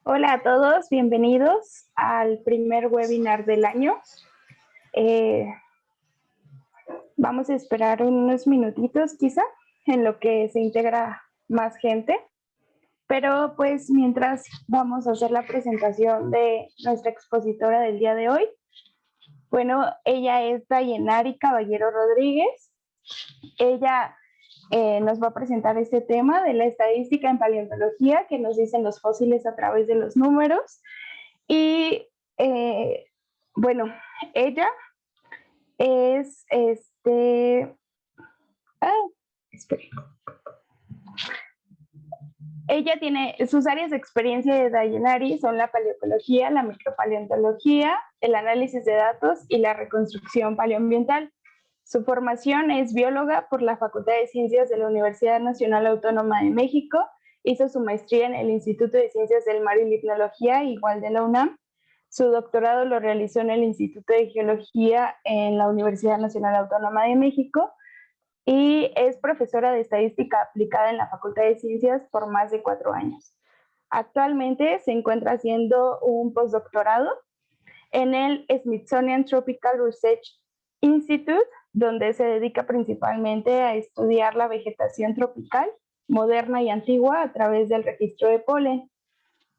Hola a todos, bienvenidos al primer webinar del año. Vamos a esperar unos minutitos quizá en lo que se integra más gente, pero pues mientras vamos a hacer la presentación de nuestra expositora del día de hoy. Bueno, ella es Dayenari Caballero Rodríguez. Ella nos va a presentar este tema de la estadística en paleontología, que nos dicen los fósiles a través de los números. Y bueno, ella es ella tiene sus áreas de experiencia de Dayenari son la paleoecología, la micropaleontología, el análisis de datos y la reconstrucción paleoambiental. Su formación es bióloga por la Facultad de Ciencias de la Universidad Nacional Autónoma de México. Hizo su maestría en el Instituto de Ciencias del Mar y Limnología, igual de la UNAM. Su doctorado lo realizó en el Instituto de Geología en la Universidad Nacional Autónoma de México y es profesora de estadística aplicada en la Facultad de Ciencias por más de 4 años. Actualmente se encuentra haciendo un postdoctorado en el Smithsonian Tropical Research Institute, donde se dedica principalmente a estudiar la vegetación tropical, moderna y antigua a través del registro de polen.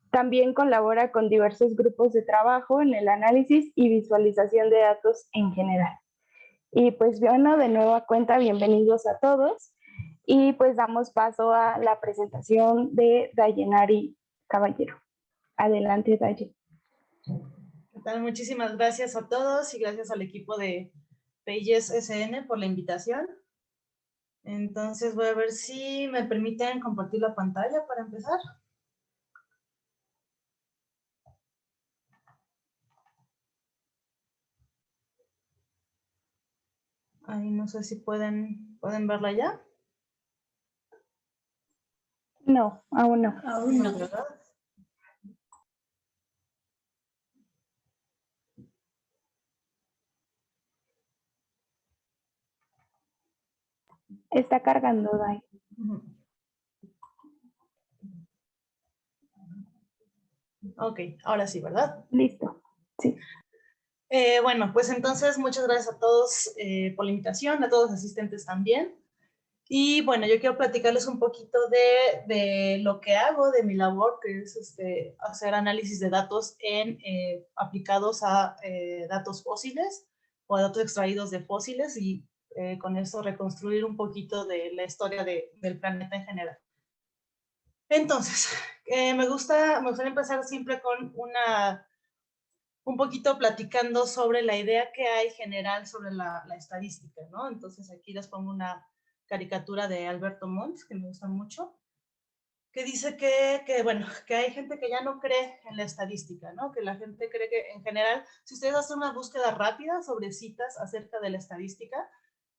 También colabora con diversos grupos de trabajo en el análisis y visualización de datos en general. Y pues bueno, de nueva cuenta, bienvenidos a todos. Y pues damos paso a la presentación de Dayenari Caballero. Adelante, Dayen. ¿Qué tal? Muchísimas gracias a todos y gracias al equipo de PIES SN por la invitación. Entonces voy a ver si me permiten compartir la pantalla para empezar. Ahí no sé si pueden verla ya. No, aún no. Aún no, ¿verdad? Está cargando, Day. Ok, ahora sí, ¿verdad? Listo, sí. Bueno, pues entonces muchas gracias a todos por la invitación, a todos los asistentes también. Y bueno, yo quiero platicarles un poquito de lo que hago, de mi labor, que es hacer análisis de datos aplicados a datos fósiles o a datos extraídos de fósiles y con eso reconstruir un poquito de la historia del planeta en general. Entonces, me gustaría empezar siempre con un poquito platicando sobre la idea que hay general sobre la estadística, ¿no? Entonces aquí les pongo una caricatura de Alberto Mons, que me gusta mucho, que dice que hay gente que ya no cree en la estadística, ¿no? Que la gente cree que en general, si ustedes hacen una búsqueda rápida sobre citas acerca de la estadística,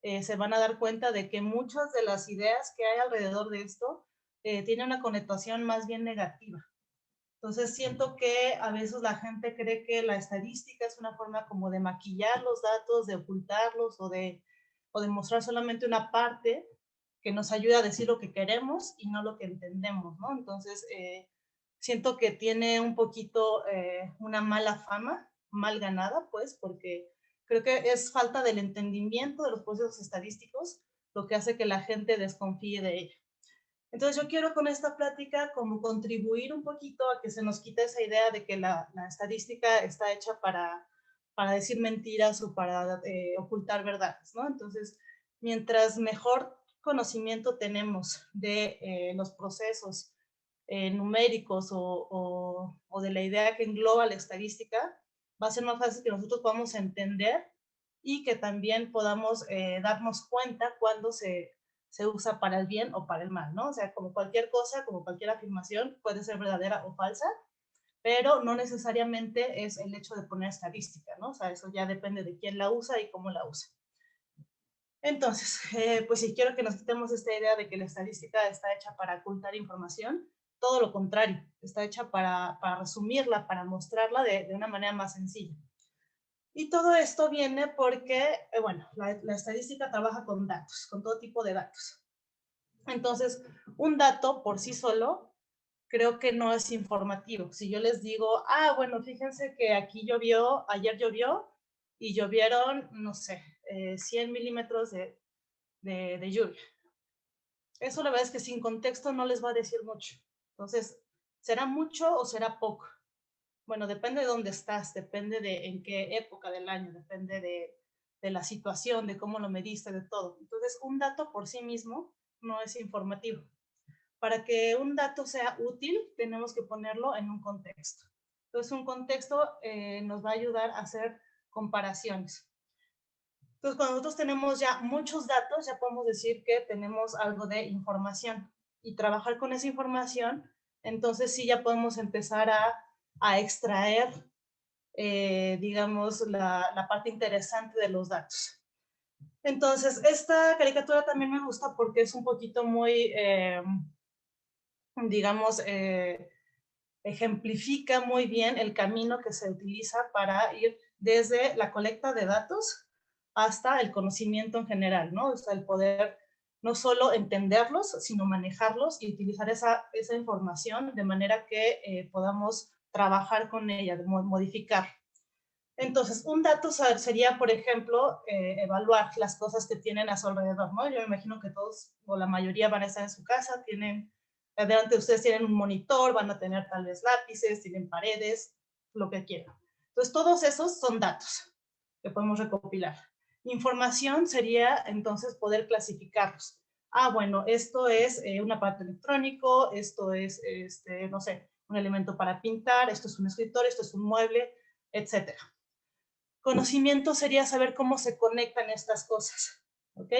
se van a dar cuenta de que muchas de las ideas que hay alrededor de esto tienen una connotación más bien negativa. Entonces siento que a veces la gente cree que la estadística es una forma como de maquillar los datos, de ocultarlos o de mostrar solamente una parte que nos ayuda a decir lo que queremos y no lo que entendemos, ¿no? Entonces siento que tiene un poquito una mala fama, mal ganada, pues, porque creo que es falta del entendimiento de los procesos estadísticos lo que hace que la gente desconfíe de ella. Entonces yo quiero con esta plática como contribuir un poquito a que se nos quite esa idea de que la estadística está hecha para decir mentiras o para ocultar verdades, ¿no? Entonces, mientras mejor conocimiento tenemos de los procesos numéricos o de la idea que engloba la estadística, va a ser más fácil que nosotros podamos entender y que también podamos darnos cuenta cuando se usa para el bien o para el mal, ¿no? O sea, como cualquier cosa, como cualquier afirmación, puede ser verdadera o falsa, pero no necesariamente es el hecho de poner estadística, ¿no? O sea, eso ya depende de quién la usa y cómo la usa. Entonces, pues sí, quiero que nos quitemos esta idea de que la estadística está hecha para ocultar información, todo lo contrario, está hecha para resumirla, para mostrarla de una manera más sencilla. Y todo esto viene porque, bueno, la estadística trabaja con datos, con todo tipo de datos. Entonces, un dato por sí solo creo que no es informativo. Si yo les digo, bueno, fíjense que aquí llovió, ayer llovió y llovieron, no sé, 100 milímetros de lluvia. Eso la verdad es que sin contexto no les va a decir mucho. Entonces, ¿será mucho o será poco? Bueno, depende de dónde estás, depende de en qué época del año, depende de la situación, de cómo lo mediste, de todo. Entonces, un dato por sí mismo no es informativo. Para que un dato sea útil, tenemos que ponerlo en un contexto. Entonces, un contexto nos va a ayudar a hacer comparaciones. Entonces, cuando nosotros tenemos ya muchos datos, ya podemos decir que tenemos algo de información y trabajar con esa información, entonces sí ya podemos empezar a extraer, digamos, la parte interesante de los datos. Entonces, esta caricatura también me gusta porque es un poquito muy, digamos, ejemplifica muy bien el camino que se utiliza para ir desde la colecta de datos hasta el conocimiento en general, ¿no? O sea, el poder no solo entenderlos, sino manejarlos y utilizar esa información de manera que podamos trabajar con ella, modificar. Entonces, un dato sería, por ejemplo, evaluar las cosas que tienen a su alrededor, ¿no? Yo me imagino que todos o la mayoría van a estar en su casa, tienen, delante de ustedes tienen un monitor, van a tener tal vez lápices, tienen paredes, lo que quieran. Entonces, todos esos son datos que podemos recopilar. Información sería, entonces, poder clasificarlos. Bueno, esto es un aparato electrónico, esto es, no sé, un elemento para pintar, esto es un escritorio, esto es un mueble, etcétera. Conocimiento sería saber cómo se conectan estas cosas, ¿ok?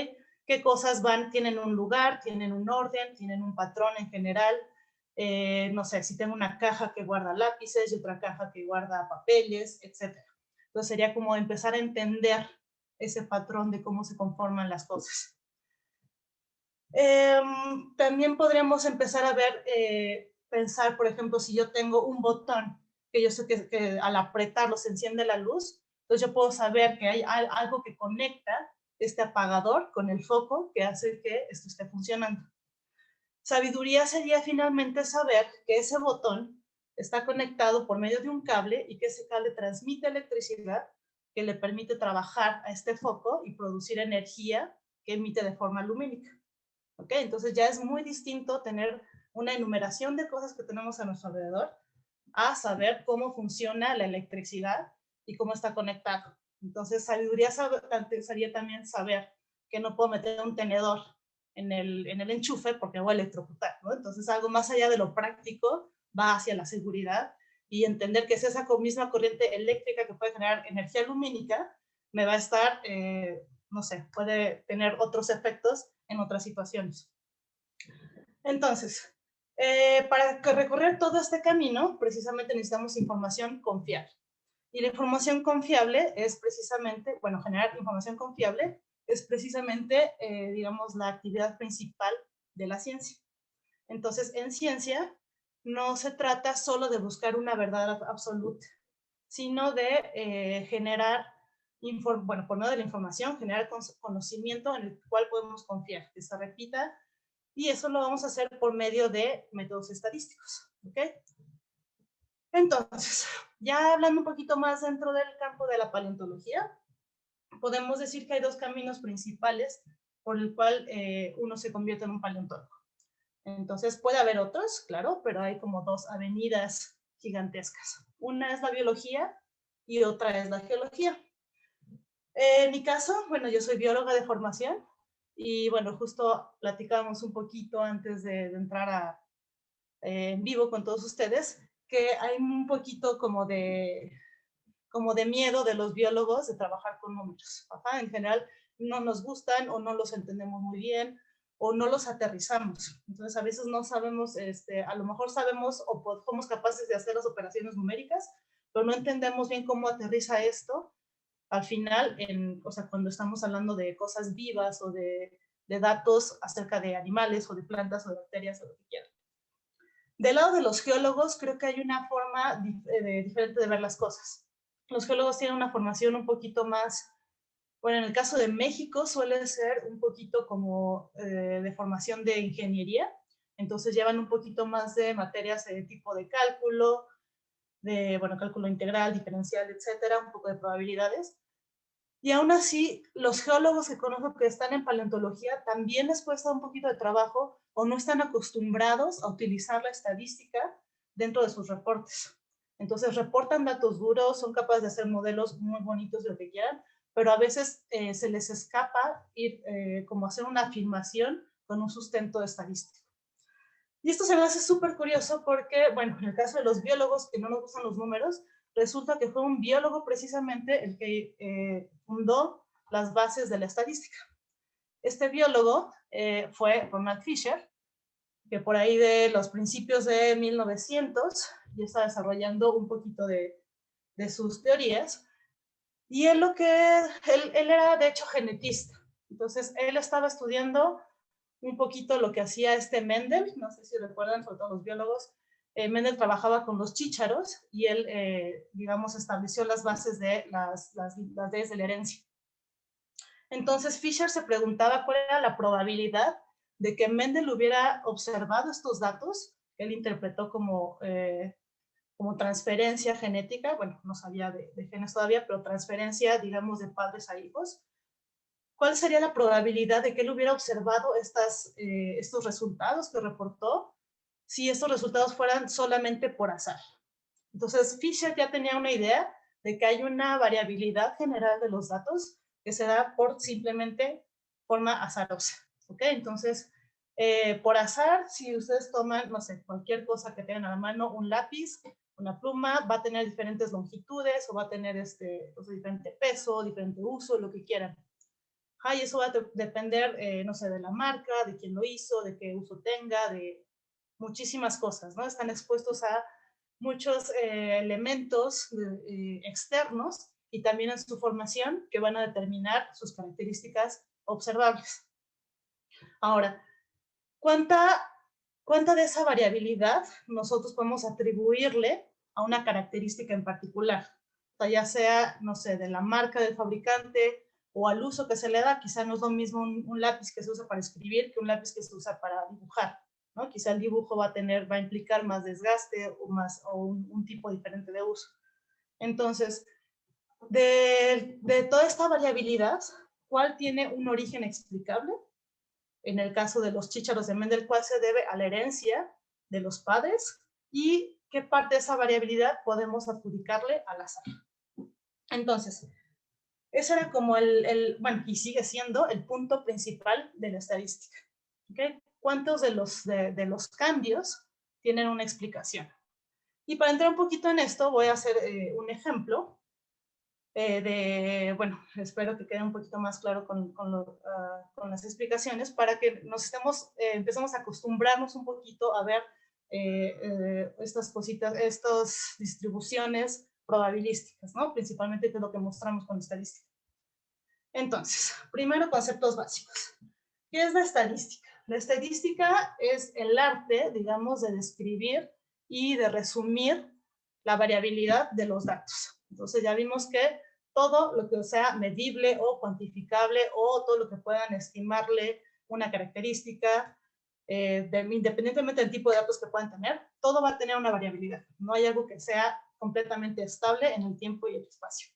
¿Qué cosas tienen un lugar, tienen un orden, tienen un patrón en general? No sé, si tengo una caja que guarda lápices y otra caja que guarda papeles, etc. Entonces sería como empezar a entender ese patrón de cómo se conforman las cosas. También podríamos empezar a ver, pensar, por ejemplo, si yo tengo un botón que yo sé que al apretarlo se enciende la luz, entonces yo puedo saber que hay algo que conecta este apagador con el foco que hace que esto esté funcionando. Sabiduría sería finalmente saber que ese botón está conectado por medio de un cable y que ese cable transmite electricidad que le permite trabajar a este foco y producir energía que emite de forma lumínica. ¿Ok? Entonces ya es muy distinto tener una enumeración de cosas que tenemos a nuestro alrededor a saber cómo funciona la electricidad y cómo está conectado. Entonces, sabiduría sería también saber que no puedo meter un tenedor en el enchufe porque voy a electrocutar, ¿no? Entonces, algo más allá de lo práctico va hacia la seguridad y entender que es esa misma corriente eléctrica que puede generar energía lumínica, me va a estar, no sé, puede tener otros efectos en otras situaciones. Entonces, para recorrer todo este camino, precisamente necesitamos información confiable. Y la información confiable es precisamente, bueno, generar información confiable es precisamente, digamos, la actividad principal de la ciencia. Entonces, en ciencia no se trata solo de buscar una verdad absoluta, sino de generar, bueno, por medio de la información, generar conocimiento en el cual podemos confiar, que se repita, y eso lo vamos a hacer por medio de métodos estadísticos, ¿ok? Entonces, ya hablando un poquito más dentro del campo de la paleontología, podemos decir que hay dos caminos principales por el cual uno se convierte en un paleontólogo. Entonces, puede haber otros, claro, pero hay como dos avenidas gigantescas. Una es la biología y otra es la geología. En mi caso, bueno, yo soy bióloga de formación y bueno, justo platicábamos un poquito antes de entrar en vivo con todos ustedes, que hay un poquito como de miedo de los biólogos de trabajar con números. Ajá, en general no nos gustan o no los entendemos muy bien o no los aterrizamos. Entonces a veces no sabemos, a lo mejor sabemos o somos capaces de hacer las operaciones numéricas, pero no entendemos bien cómo aterriza esto al final, o sea, cuando estamos hablando de cosas vivas o de datos acerca de animales o de plantas o de bacterias o lo que quieran. Del lado de los geólogos, creo que hay una forma diferente de ver las cosas. Los geólogos tienen una formación un poquito más, bueno, en el caso de México suele ser un poquito como de formación de ingeniería, Entonces llevan un poquito más de materias de tipo de cálculo, de, bueno, cálculo integral, diferencial, etcétera, un poco de probabilidades. Y aún así, los geólogos que conozco que están en paleontología también les cuesta un poquito de trabajo o no están acostumbrados a utilizar la estadística dentro de sus reportes. Entonces reportan datos duros, son capaces de hacer modelos muy bonitos de lo que quieran, pero a veces se les escapa ir como hacer una afirmación con un sustento estadístico. Y esto se me hace súper curioso porque, bueno, en el caso de los biólogos que no nos gustan los números, resulta que fue un biólogo precisamente el que fundó las bases de la estadística. Este biólogo fue Ronald Fisher, que por ahí de los principios de 1900 ya está desarrollando un poquito de sus teorías. Y él era de hecho genetista. Entonces él estaba estudiando un poquito lo que hacía Mendel, no sé si recuerdan, sobre todo los biólogos. Mendel trabajaba con los chícharos y él, digamos, estableció las bases de las leyes de la herencia. Entonces Fisher se preguntaba cuál era la probabilidad de que Mendel hubiera observado estos datos, que él interpretó como transferencia genética, bueno, no sabía de genes todavía, pero transferencia, digamos, de padres a hijos. ¿Cuál sería la probabilidad de que él hubiera observado estos resultados que reportó si estos resultados fueran solamente por azar? Entonces, Fisher ya tenía una idea de que hay una variabilidad general de los datos que se da por simplemente forma azarosa. ¿Ok? Entonces, por azar, si ustedes toman, no sé, cualquier cosa que tengan a la mano, un lápiz, una pluma, va a tener diferentes longitudes o va a tener diferente peso, diferente uso, lo que quieran. Y eso va a depender, no sé, de la marca, de quién lo hizo, de qué uso tenga, de muchísimas cosas, ¿no? Están expuestos a muchos elementos externos y también en su formación que van a determinar sus características observables. Ahora, ¿cuánta de esa variabilidad nosotros podemos atribuirle a una característica en particular? O sea, ya sea, no sé, de la marca del fabricante o al uso que se le da. Quizá no es lo mismo un lápiz que se usa para escribir que un lápiz que se usa para dibujar, ¿no? Quizá el dibujo va a implicar más desgaste o un tipo diferente de uso. Entonces, de toda esta variabilidad, ¿cuál tiene un origen explicable? En el caso de los chícharos de Mendel, ¿cuál se debe a la herencia de los padres? ¿Y qué parte de esa variabilidad podemos adjudicarle al azar? Entonces, ese era como bueno, y sigue siendo el punto principal de la estadística. ¿Okay? ¿Cuántos de los cambios tienen una explicación? Y para entrar un poquito en esto, voy a hacer un ejemplo bueno, espero que quede un poquito más claro con las explicaciones para que empecemos a acostumbrarnos un poquito a ver estas cositas, estas distribuciones probabilísticas, ¿no? Principalmente que es lo que mostramos con estadística. Entonces, primero conceptos básicos. ¿Qué es la estadística? La estadística es el arte, digamos, de describir y de resumir la variabilidad de los datos. Entonces ya vimos que todo lo que sea medible o cuantificable o todo lo que puedan estimarle una característica, independientemente del tipo de datos que puedan tener, todo va a tener una variabilidad. No hay algo que sea completamente estable en el tiempo y el espacio.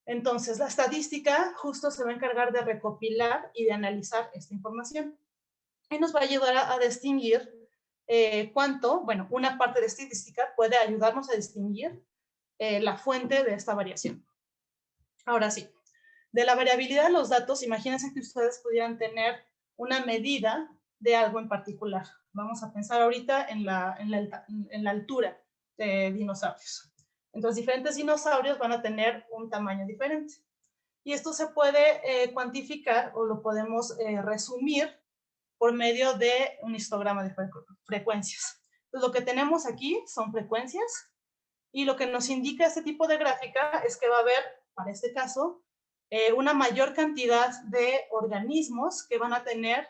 Entonces, la estadística justo se va a encargar de recopilar y de analizar esta información. Y nos va a ayudar a distinguir cuánto, bueno, una parte de estadística puede ayudarnos a distinguir la fuente de esta variación. Ahora sí, de la variabilidad de los datos, imagínense que ustedes pudieran tener una medida de algo en particular. Vamos a pensar ahorita en la altura de dinosaurios. Entonces, diferentes dinosaurios van a tener un tamaño diferente. Y esto se puede cuantificar o lo podemos resumir por medio de un histograma de frecuencias. Entonces, lo que tenemos aquí son frecuencias y lo que nos indica este tipo de gráfica es que va a haber, para este caso, una mayor cantidad de organismos que van a tener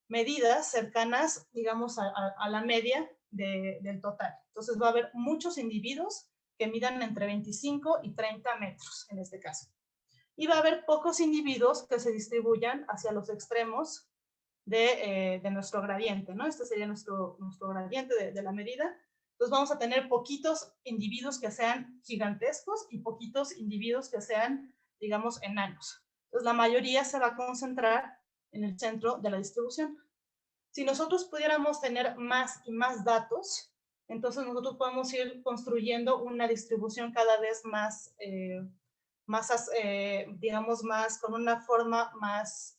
medidas cercanas, digamos, a la media del total. Entonces va a haber muchos individuos que midan entre 25 y 30 metros, en este caso. Y va a haber pocos individuos que se distribuyan hacia los extremos de nuestro gradiente, ¿no? Este sería nuestro gradiente de la medida. Entonces vamos a tener poquitos individuos que sean gigantescos y poquitos individuos que sean, digamos, enanos. Entonces la mayoría se va a concentrar en el centro de la distribución. Si nosotros pudiéramos tener más y más datos, entonces nosotros podemos ir construyendo una distribución cada vez más, digamos, más, con una forma más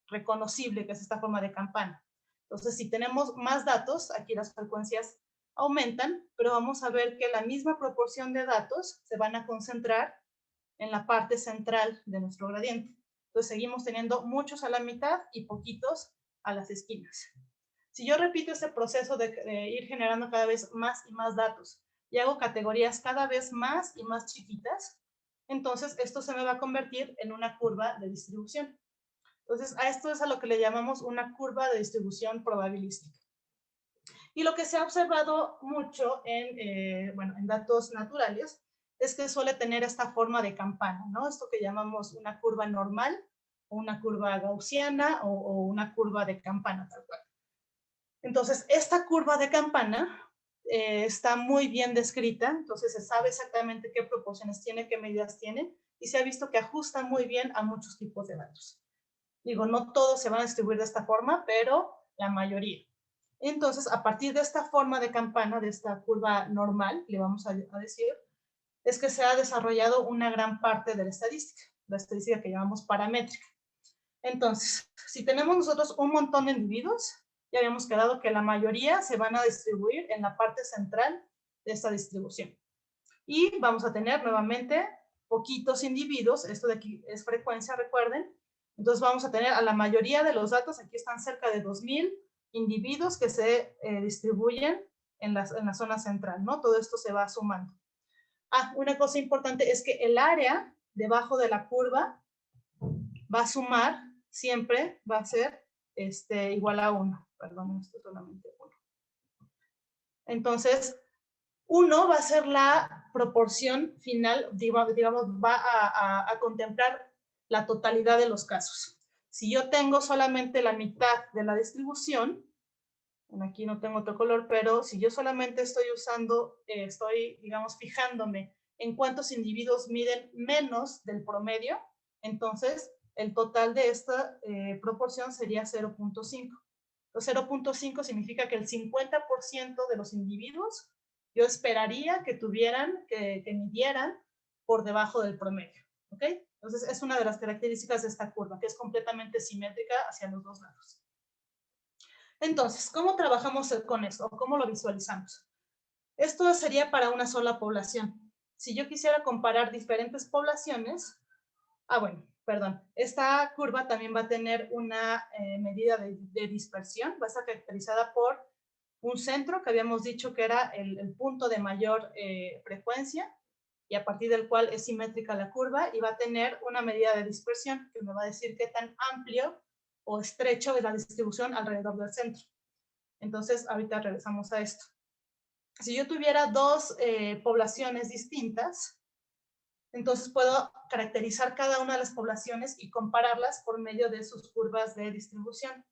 reconocible, que es esta forma de campana. Entonces, si tenemos más datos, aquí las frecuencias aumentan, pero vamos a ver que la misma proporción de datos se van a concentrar en la parte central de nuestro gradiente. Entonces, seguimos teniendo muchos a la mitad y poquitos a las esquinas. Si yo repito este proceso de ir generando cada vez más y más datos y hago categorías cada vez más y más chiquitas, entonces esto se me va a convertir en una curva de distribución. Entonces, a esto es a lo que le llamamos una curva de distribución probabilística. Y lo que se ha observado mucho en datos naturales es que suele tener esta forma de campana, ¿no? Esto que llamamos una curva normal, o una curva gaussiana, o una curva de campana, tal cual. Entonces, esta curva de campana está muy bien descrita, entonces se sabe exactamente qué proporciones tiene, qué medidas tiene, y se ha visto que ajusta muy bien a muchos tipos de datos. Digo, no todos se van a distribuir de esta forma, pero la mayoría. Entonces, a partir de esta forma de campana, de esta curva normal, le vamos a decir, es que se ha desarrollado una gran parte de la estadística que llamamos paramétrica. Entonces, si tenemos nosotros un montón de individuos, ya habíamos quedado que la mayoría se van a distribuir en la parte central de esta distribución. Y vamos a tener nuevamente poquitos individuos, esto de aquí es frecuencia, recuerden. Entonces vamos a tener a la mayoría de los datos, aquí están cerca de 2000 individuos que se distribuyen en la zona central, ¿no? Todo esto se va sumando. Una cosa importante es que el área debajo de la curva va a sumar, siempre va a ser igual a 1. Perdón, esto es solamente 1. Entonces, 1 va a ser la proporción final, digamos va a contemplar la totalidad de los casos. Si yo tengo solamente la mitad de la distribución, aquí no tengo otro color, pero si yo solamente estoy usando, digamos, fijándome en cuántos individuos miden menos del promedio, entonces el total de esta proporción sería 0.5. 0.5 significa que el 50% de los individuos yo esperaría que tuvieran, que midieran por debajo del promedio, ¿ok? Entonces es una de las características de esta curva, que es completamente simétrica hacia los dos lados. Entonces, ¿cómo trabajamos con esto? ¿Cómo lo visualizamos? Esto sería para una sola población. Si yo quisiera comparar diferentes poblaciones, esta curva también va a tener una medida de dispersión, va a estar caracterizada por un centro que habíamos dicho que era el punto de mayor frecuencia y a partir del cual es simétrica la curva, y va a tener una medida de dispersión que me va a decir qué tan amplio o estrecho es la distribución alrededor del centro. Entonces, ahorita regresamos a esto. Si yo tuviera dos poblaciones distintas, entonces puedo caracterizar cada una de las poblaciones y compararlas por medio de sus curvas de distribución.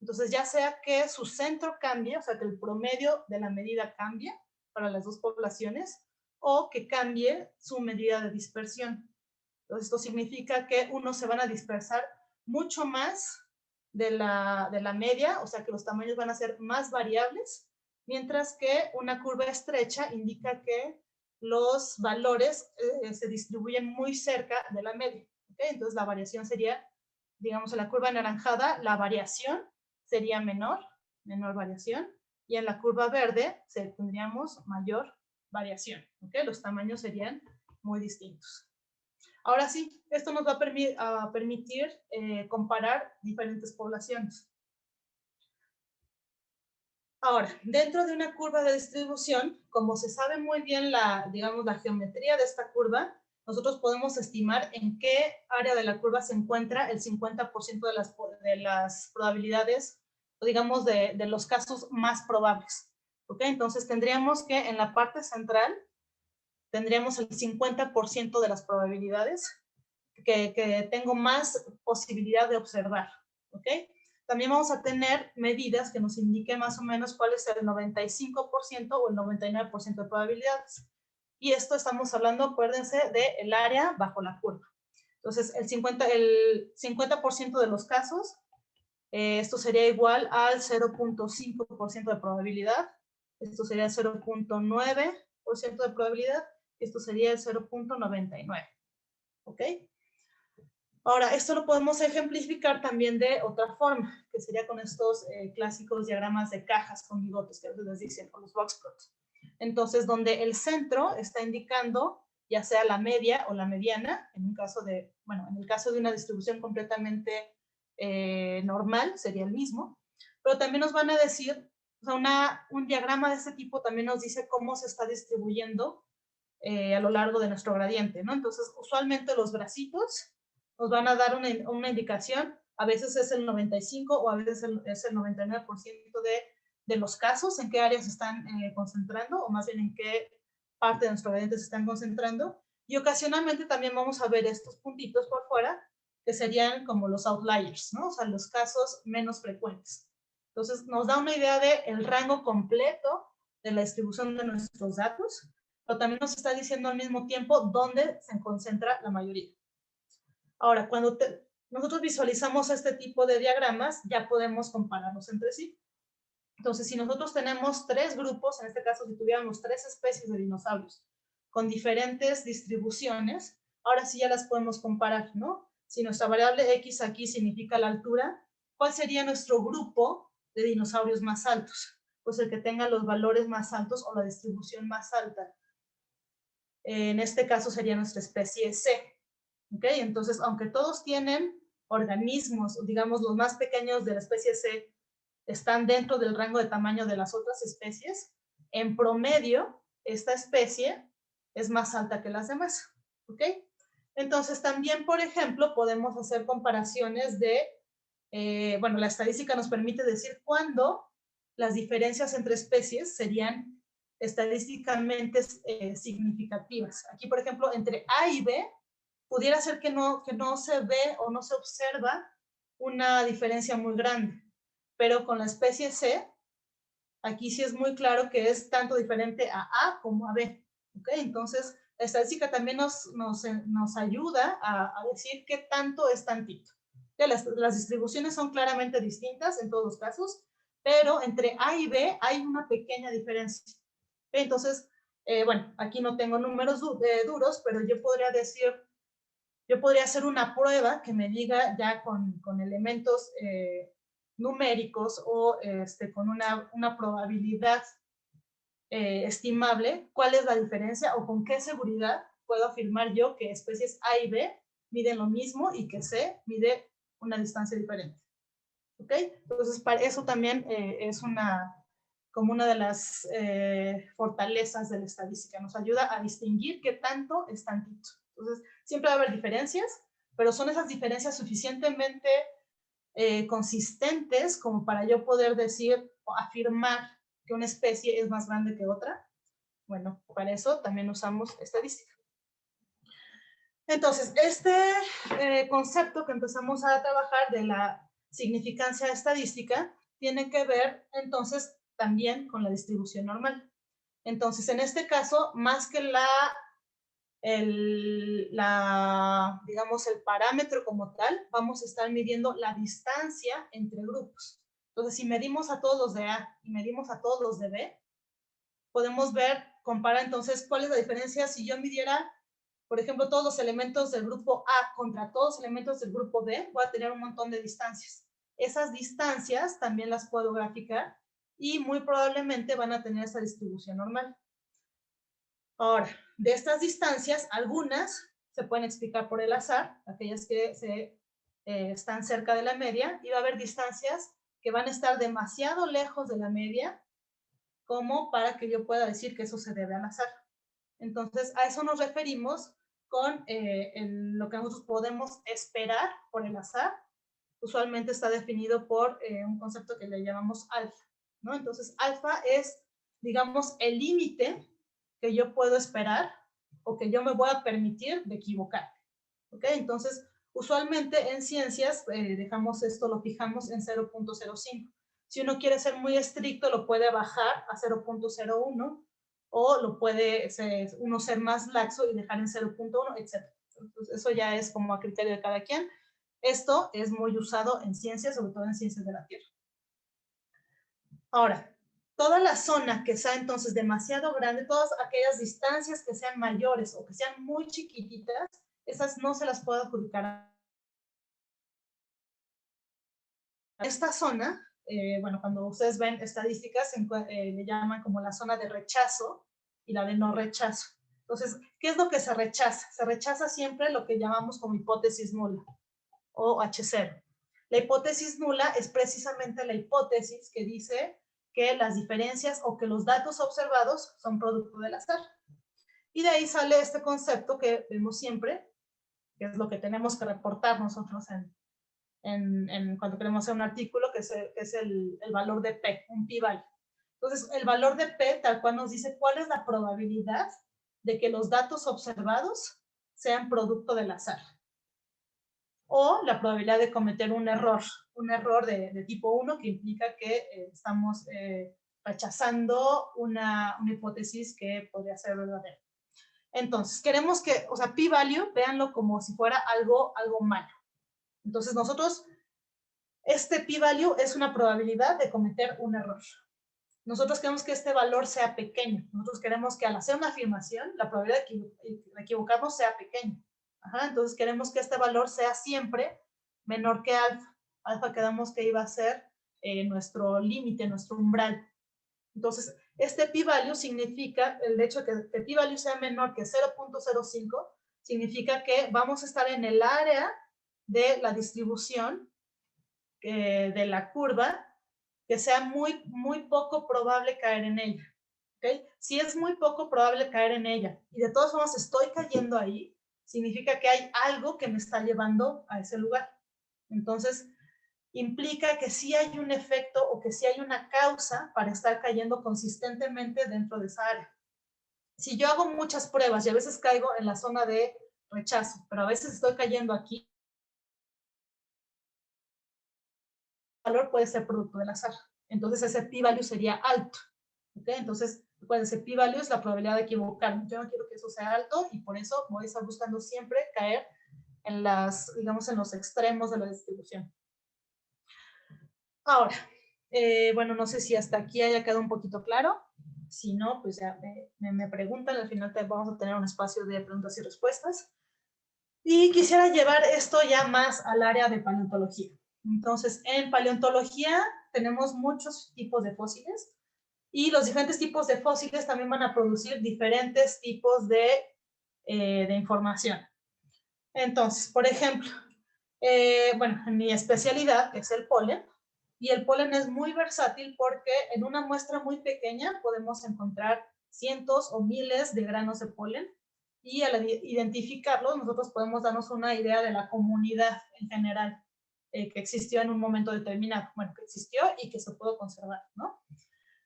Entonces, ya sea que su centro cambie, o sea, que el promedio de la medida cambie para las dos poblaciones, o que cambie su medida de dispersión. Entonces, esto significa que unos se van a dispersar mucho más de la media, o sea, que los tamaños van a ser más variables, mientras que una curva estrecha indica que los valores se distribuyen muy cerca de la media. ¿Okay? Entonces, la variación sería, digamos, en la curva anaranjada, la variación sería menor variación, y en la curva verde tendríamos mayor variación. ¿Okay? Los tamaños serían muy distintos. Ahora sí, esto nos va a permitir comparar diferentes poblaciones. Ahora, dentro de una curva de distribución, como se sabe muy bien la geometría de esta curva, nosotros podemos estimar en qué área de la curva se encuentra el 50% de las probabilidades, o digamos, de los casos más probables. ¿Ok? Entonces, tendríamos que en la parte central, tendríamos el 50% de las probabilidades que tengo más posibilidad de observar. ¿Ok? también vamos a tener medidas que nos indiquen más o menos cuál es el 95% o el 99% de probabilidades. Y esto estamos hablando, acuérdense, del área bajo la curva. Entonces, el 50% de los casos, esto sería igual al 0.5% de probabilidad. Esto sería el 0.9% de probabilidad. Esto sería el 0.99. ¿Ok? Ahora, esto lo podemos ejemplificar también de otra forma, que sería con estos clásicos diagramas de cajas con bigotes que a veces les dicen, o los box plots. Entonces, donde el centro está indicando ya sea la media o la mediana, en un caso de, bueno, en el caso de una distribución completamente normal, sería el mismo, pero también nos van a decir, o sea, un diagrama de este tipo también nos dice cómo se está distribuyendo a lo largo de nuestro gradiente, ¿no? Entonces, usualmente los bracitos nos van a dar una indicación, a veces es el 95 o a veces es el 99% de los casos, en qué áreas se están concentrando, o más bien en qué parte de nuestro gradiente se están concentrando, y ocasionalmente también vamos a ver estos puntitos por fuera, que serían como los outliers, ¿no? O sea, los casos menos frecuentes. Entonces, nos da una idea del rango completo de la distribución de nuestros datos, pero también nos está diciendo al mismo tiempo dónde se concentra la mayoría. Ahora, cuando nosotros visualizamos este tipo de diagramas, ya podemos compararlos entre sí. Entonces, si nosotros tenemos 3 grupos, en este caso, si tuviéramos 3 especies de dinosaurios con diferentes distribuciones, ahora sí ya las podemos comparar, ¿no? Si nuestra variable X aquí significa la altura, ¿cuál sería nuestro grupo de dinosaurios más altos? Pues el que tenga los valores más altos o la distribución más alta. En este caso sería nuestra especie C. ¿Ok? Entonces, aunque todos tienen organismos, digamos, los más pequeños de la especie C, están dentro del rango de tamaño de las otras especies, en promedio, esta especie es más alta que las demás. ¿Ok? Entonces, también, por ejemplo, podemos hacer comparaciones de, bueno, la estadística nos permite decir cuándo las diferencias entre especies serían estadísticamente significativas. Aquí, por ejemplo, entre A y B, pudiera ser que no se ve o no se observa una diferencia muy grande, pero con la especie C, aquí sí es muy claro que es tanto diferente a A como a B. ¿Okay? Entonces, la estadística también nos ayuda a decir qué tanto es tantito. Las distribuciones son claramente distintas en todos los casos, pero entre A y B hay una pequeña diferencia. Entonces, bueno, aquí no tengo números duros, pero yo podría decir, yo podría hacer una prueba que me diga ya con elementos numéricos o con una probabilidad estimable cuál es la diferencia o con qué seguridad puedo afirmar yo que especies A y B miden lo mismo y que C mide una distancia diferente. ¿Ok? Entonces, para eso también es como una de las fortalezas de la estadística. Nos ayuda a distinguir qué tanto es tantito. Entonces, siempre va a haber diferencias, pero son esas diferencias suficientemente consistentes como para yo poder decir o afirmar que una especie es más grande que otra. Bueno, para eso también usamos estadística. Entonces, este concepto que empezamos a trabajar de la significancia estadística tiene que ver entonces también con la distribución normal. Entonces, en este caso, más que digamos, el parámetro como tal, vamos a estar midiendo la distancia entre grupos. Entonces, si medimos a todos los de A y medimos a todos los de B, podemos ver, comparar entonces cuál es la diferencia si yo midiera, por ejemplo, todos los elementos del grupo A contra todos los elementos del grupo B, voy a tener un montón de distancias. Esas distancias también las puedo graficar y muy probablemente van a tener esa distribución normal. Ahora, de estas distancias, algunas se pueden explicar por el azar, aquellas que están cerca de la media, y va a haber distancias que van a estar demasiado lejos de la media como para que yo pueda decir que eso se debe al azar. Entonces, a eso nos referimos con lo que nosotros podemos esperar por el azar. Usualmente está definido por un concepto que le llamamos alfa, ¿no? Entonces, alfa es, digamos, el límite que yo puedo esperar o que yo me voy a permitir de equivocar. ¿Ok? Entonces, Usualmente en ciencias dejamos esto, lo fijamos en 0.05. Si uno quiere ser muy estricto, lo puede bajar a 0.01 o lo puede uno ser más laxo y dejar en 0.1, etc. Entonces, eso ya es como a criterio de cada quien. Esto es muy usado en ciencias, sobre todo en ciencias de la Tierra. Ahora, toda la zona que sea entonces demasiado grande, todas aquellas distancias que sean mayores o que sean muy chiquititas, esas no se las puedo adjudicar a esta zona. Bueno, cuando ustedes ven estadísticas, le llaman como la zona de rechazo y la de no rechazo. Entonces, ¿qué es lo que se rechaza? Se rechaza siempre lo que llamamos como hipótesis nula o H0. La hipótesis nula es precisamente la hipótesis que dice que las diferencias o que los datos observados son producto del azar. Y de ahí sale este concepto que vemos siempre, que es lo que tenemos que reportar nosotros cuando queremos hacer un artículo, que es el valor de P, un pi-value. Entonces, el valor de P tal cual nos dice cuál es la probabilidad de que los datos observados sean producto del azar. O la probabilidad de cometer un error de tipo 1 que implica que estamos rechazando una hipótesis que podría ser verdadera. Entonces, queremos que, o sea, p-value, véanlo como si fuera algo malo. Entonces, nosotros, este p-value es una probabilidad de cometer un error. Nosotros queremos que este valor sea pequeño. Nosotros queremos que al hacer una afirmación, la probabilidad de equivocarnos sea pequeña. Ajá, entonces queremos que este valor sea siempre menor que alfa. Alfa quedamos que iba a ser nuestro límite, nuestro umbral. Entonces, este p-value significa, el hecho de que el p-value sea menor que 0.05, significa que vamos a estar en el área de la distribución de la curva, que sea muy, muy poco probable caer en ella. ¿Okay? Si es muy poco probable caer en ella y de todas formas estoy cayendo ahí, significa que hay algo que me está llevando a ese lugar. Entonces, implica que sí hay un efecto o que sí hay una causa para estar cayendo consistentemente dentro de esa área. Si yo hago muchas pruebas y a veces caigo en la zona de rechazo, pero a veces estoy cayendo aquí, el valor puede ser producto del azar. Entonces ese p-value sería alto. ¿Okay? Entonces, ese p-value es la probabilidad de equivocarme. Yo no quiero que eso sea alto y por eso voy a estar buscando siempre caer en digamos, en los extremos de la distribución. Ahora, bueno, no sé si hasta aquí haya quedado un poquito claro. Si no, pues ya me preguntan. Al final vamos a tener un espacio de preguntas y respuestas. Y quisiera llevar esto ya más al área de paleontología. Entonces, en paleontología tenemos muchos tipos de fósiles y los diferentes tipos de fósiles también van a producir diferentes tipos de información. Entonces, por ejemplo, bueno, mi especialidad es el polen y el polen es muy versátil porque en una muestra muy pequeña podemos encontrar cientos o miles de granos de polen y al identificarlos nosotros podemos darnos una idea de la comunidad en general que existió en un momento determinado, bueno, que existió y que se pudo conservar, ¿no?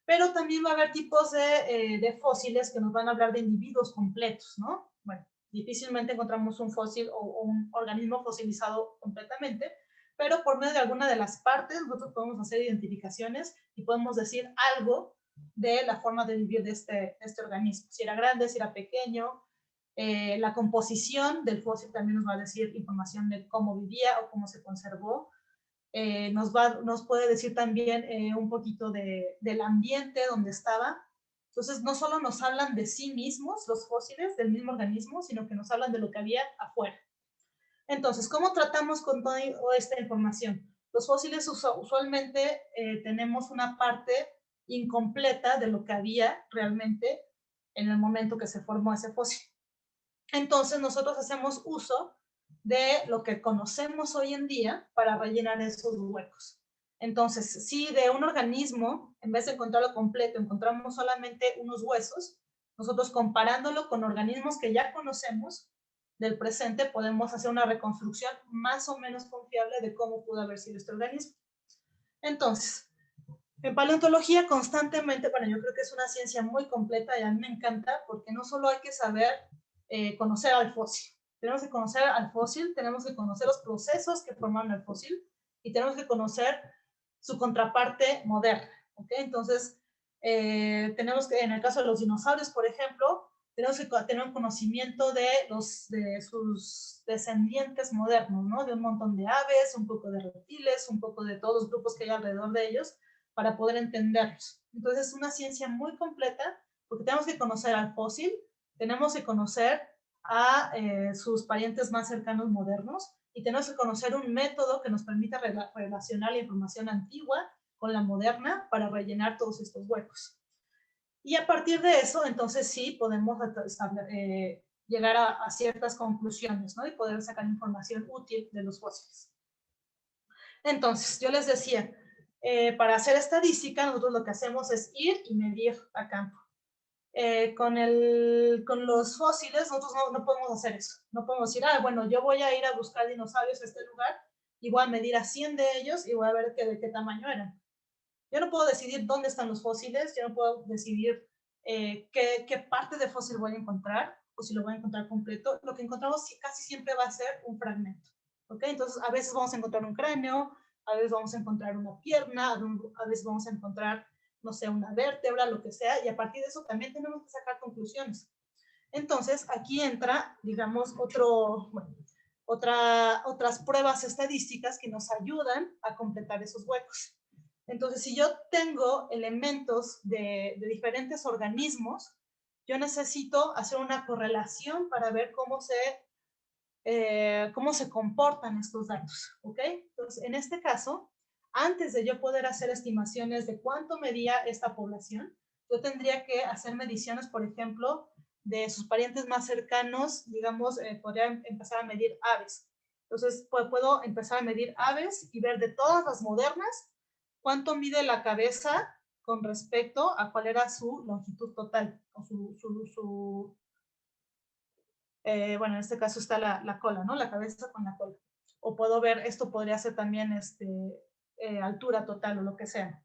Pero también va a haber tipos de fósiles que nos van a hablar de individuos completos, ¿no? Bueno, difícilmente encontramos un fósil o un organismo fosilizado completamente, pero por medio de alguna de las partes nosotros podemos hacer identificaciones y podemos decir algo de la forma de vivir de este organismo. Si era grande, si era pequeño. La composición del fósil también nos va a decir información de cómo vivía o cómo se conservó. Nos puede decir también un poquito del ambiente donde estaba. Entonces, no solo nos hablan de sí mismos, los fósiles del mismo organismo, sino que nos hablan de lo que había afuera. Entonces, ¿cómo tratamos con toda esta información? Los fósiles usualmente tenemos una parte incompleta de lo que había realmente en el momento que se formó ese fósil. Entonces, nosotros hacemos uso de lo que conocemos hoy en día para rellenar esos huecos. Entonces, si de un organismo, en vez de encontrarlo completo, encontramos solamente unos huesos, nosotros comparándolo con organismos que ya conocemos del presente, podemos hacer una reconstrucción más o menos confiable de cómo pudo haber sido este organismo. Entonces, en paleontología constantemente, bueno, yo creo que es una ciencia muy completa y a mí me encanta porque no solo hay que saber conocer al fósil, tenemos que conocer al fósil, tenemos que conocer los procesos que formaron el fósil y tenemos que conocer su contraparte moderna. ¿Okay? Entonces, tenemos que, en el caso de los dinosaurios, por ejemplo, tenemos que tener un conocimiento de sus descendientes modernos, ¿no? De un montón de aves, un poco de reptiles, un poco de todos los grupos que hay alrededor de ellos, para poder entenderlos. Entonces, es una ciencia muy completa, porque tenemos que conocer al fósil, tenemos que conocer a sus parientes más cercanos modernos, y tenemos que conocer un método que nos permita relacionar la información antigua con la moderna para rellenar todos estos huecos. Y a partir de eso, entonces sí podemos llegar a ciertas conclusiones, ¿no? Y poder sacar información útil de los fósiles. Entonces, yo les decía, para hacer estadística, nosotros lo que hacemos es ir y medir a campo. Con los fósiles, nosotros no podemos hacer eso. No podemos decir, bueno, yo voy a ir a buscar dinosaurios a este lugar y voy a medir a 100 de ellos y voy a ver de qué tamaño eran. Yo no puedo decidir dónde están los fósiles, yo no puedo decidir qué parte de fósil voy a encontrar o si lo voy a encontrar completo. Lo que encontramos casi siempre va a ser un fragmento. ¿Okay? Entonces, a veces vamos a encontrar un cráneo, a veces vamos a encontrar una pierna, a veces vamos a encontrar, no sé, una vértebra, lo que sea, y a partir de eso también tenemos que sacar conclusiones. Entonces, aquí entra, digamos, otras pruebas estadísticas que nos ayudan a completar esos huecos. Entonces, si yo tengo elementos de diferentes organismos, yo necesito hacer una correlación para ver cómo se comportan estos datos, ¿ok? Entonces, en este caso, antes de yo poder hacer estimaciones de cuánto medía esta población, yo tendría que hacer mediciones, por ejemplo, de sus parientes más cercanos, digamos, podría empezar a medir aves. Entonces, puedo empezar a medir aves y ver de todas las modernas cuánto mide la cabeza con respecto a cuál era su longitud total, o bueno, en este caso está la cola, ¿no? La cabeza con la cola. O puedo ver, esto podría ser también altura total o lo que sea.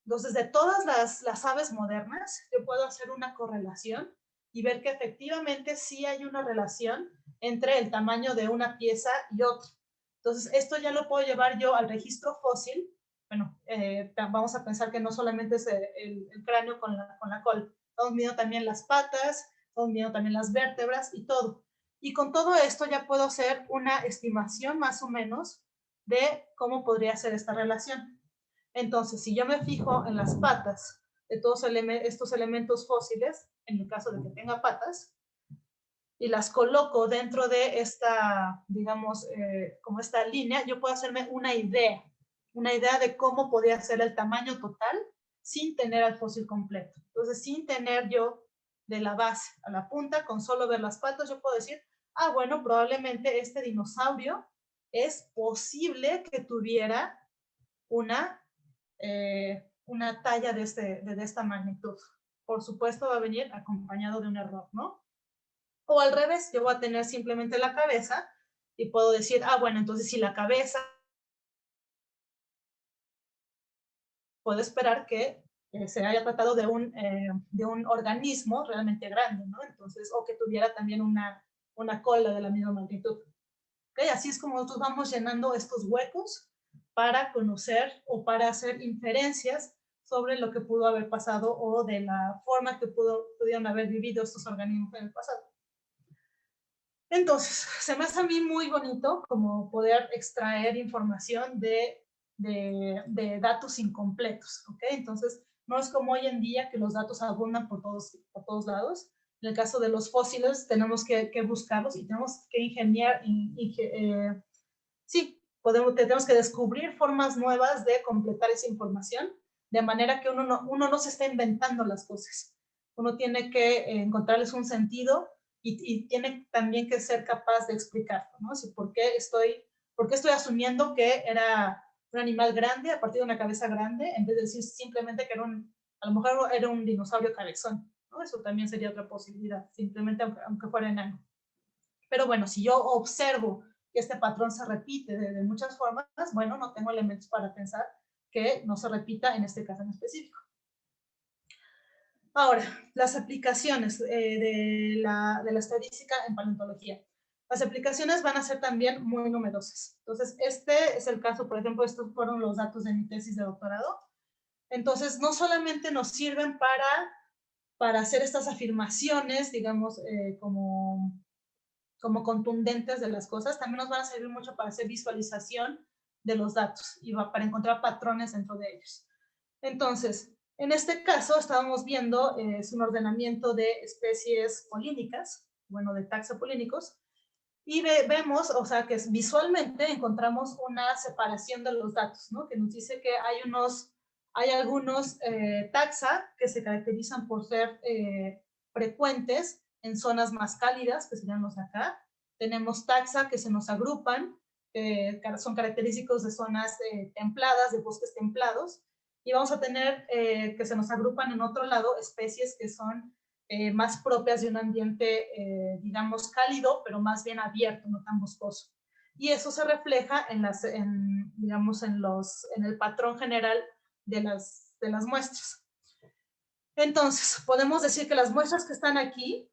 Entonces, de todas las aves modernas, yo puedo hacer una correlación y ver que efectivamente sí hay una relación entre el tamaño de una pieza y otra. Entonces, esto ya lo puedo llevar yo al registro fósil. Bueno, vamos a pensar que no solamente es el cráneo con la cola. Estamos viendo también las patas, estamos viendo también las vértebras y todo. Y con todo esto ya puedo hacer una estimación más o menos de cómo podría ser esta relación. Entonces, si yo me fijo en las patas de todos estos elementos fósiles, en el caso de que tenga patas, y las coloco dentro de esta, digamos, como esta línea, yo puedo hacerme una idea de cómo podría ser el tamaño total sin tener al fósil completo. Entonces, sin tener yo de la base a la punta, con solo ver las patas, yo puedo decir, bueno, probablemente este dinosaurio es posible que tuviera una talla de esta magnitud. Por supuesto, va a venir acompañado de un error, ¿no? O al revés, yo voy a tener simplemente la cabeza y puedo decir, bueno, entonces si la cabeza, puedo esperar que se haya tratado de un organismo realmente grande, ¿no? Entonces, o que tuviera también una cola de la misma magnitud. ¿Okay? Así es como nosotros vamos llenando estos huecos para conocer o para hacer inferencias sobre lo que pudo haber pasado o de la forma que pudieron haber vivido estos organismos en el pasado. Entonces, se me hace a mí muy bonito como poder extraer información de datos incompletos, ¿ok? Entonces, no es como hoy en día que los datos abundan por todos lados. En el caso de los fósiles, tenemos que buscarlos y tenemos que tenemos que descubrir formas nuevas de completar esa información, de manera que uno no se esté inventando las cosas. Uno tiene que encontrarles un sentido y tiene también que ser capaz de explicarlo, ¿no? ¿Por qué estoy asumiendo que era un animal grande a partir de una cabeza grande, en vez de decir simplemente que a lo mejor era un dinosaurio cabezón, ¿no? Eso también sería otra posibilidad, simplemente aunque fuera enano. Pero bueno, si yo observo que este patrón se repite de muchas formas, bueno, no tengo elementos para pensar que no se repita en este caso en específico. Ahora, las aplicaciones de la estadística en paleontología. las aplicaciones van a ser también muy numerosas. Entonces, este es el caso, por ejemplo, estos fueron los datos de mi tesis de doctorado. Entonces, no solamente nos sirven para hacer estas afirmaciones, digamos, como contundentes de las cosas, también nos van a servir mucho para hacer visualización de los datos y para encontrar patrones dentro de ellos. Entonces, en este caso estábamos viendo es un ordenamiento de especies polínicas, bueno, de taxapolínicos, y vemos, o sea, que visualmente encontramos una separación de los datos, ¿no? Que nos dice que hay algunos taxa que se caracterizan por ser frecuentes en zonas más cálidas, que serían los de acá. Tenemos taxa que se nos agrupan, son característicos de zonas templadas, de bosques templados, y vamos a tener que se nos agrupan en otro lado especies que son más propias de un ambiente, digamos, cálido, pero más bien abierto, no tan boscoso. Y eso se refleja digamos, en el patrón general de las muestras. Entonces, podemos decir que las muestras que están aquí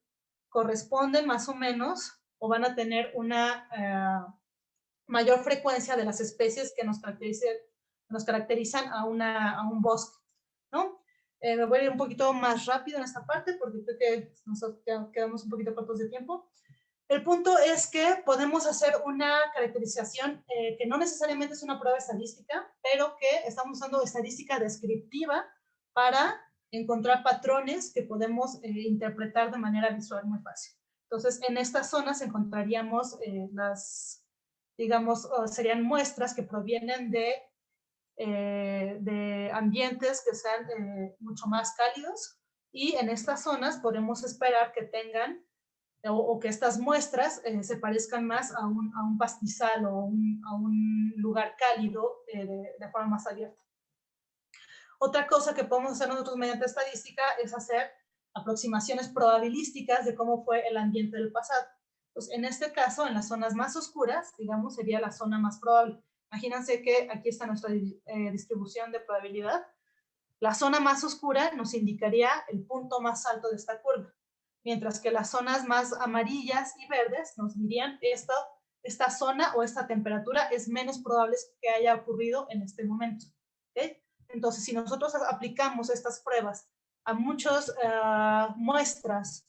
corresponden más o menos o van a tener una mayor frecuencia de las especies que nos caracterizan a un bosque, ¿no? Me voy a ir un poquito más rápido en esta parte porque creo que nos quedamos un poquito cortos de tiempo. El punto es que podemos hacer una caracterización que no necesariamente es una prueba estadística, pero que estamos usando estadística descriptiva para encontrar patrones que podemos interpretar de manera visual muy fácil. Entonces, en estas zonas encontraríamos digamos, serían muestras que provienen de ambientes que sean mucho más cálidos, y en estas zonas podemos esperar que tengan o que estas muestras se parezcan más a un pastizal o a un lugar cálido de forma más abierta. Otra cosa que podemos hacer nosotros mediante estadística es hacer aproximaciones probabilísticas de cómo fue el ambiente del pasado. Pues en este caso, en las zonas más oscuras, digamos, sería la zona más probable. Imagínense que aquí está nuestra distribución de probabilidad. La zona más oscura nos indicaría el punto más alto de esta curva, mientras que las zonas más amarillas y verdes nos dirían esta zona o esta temperatura es menos probable que haya ocurrido en este momento. ¿Okay? Entonces, si nosotros aplicamos estas pruebas a muchas muestras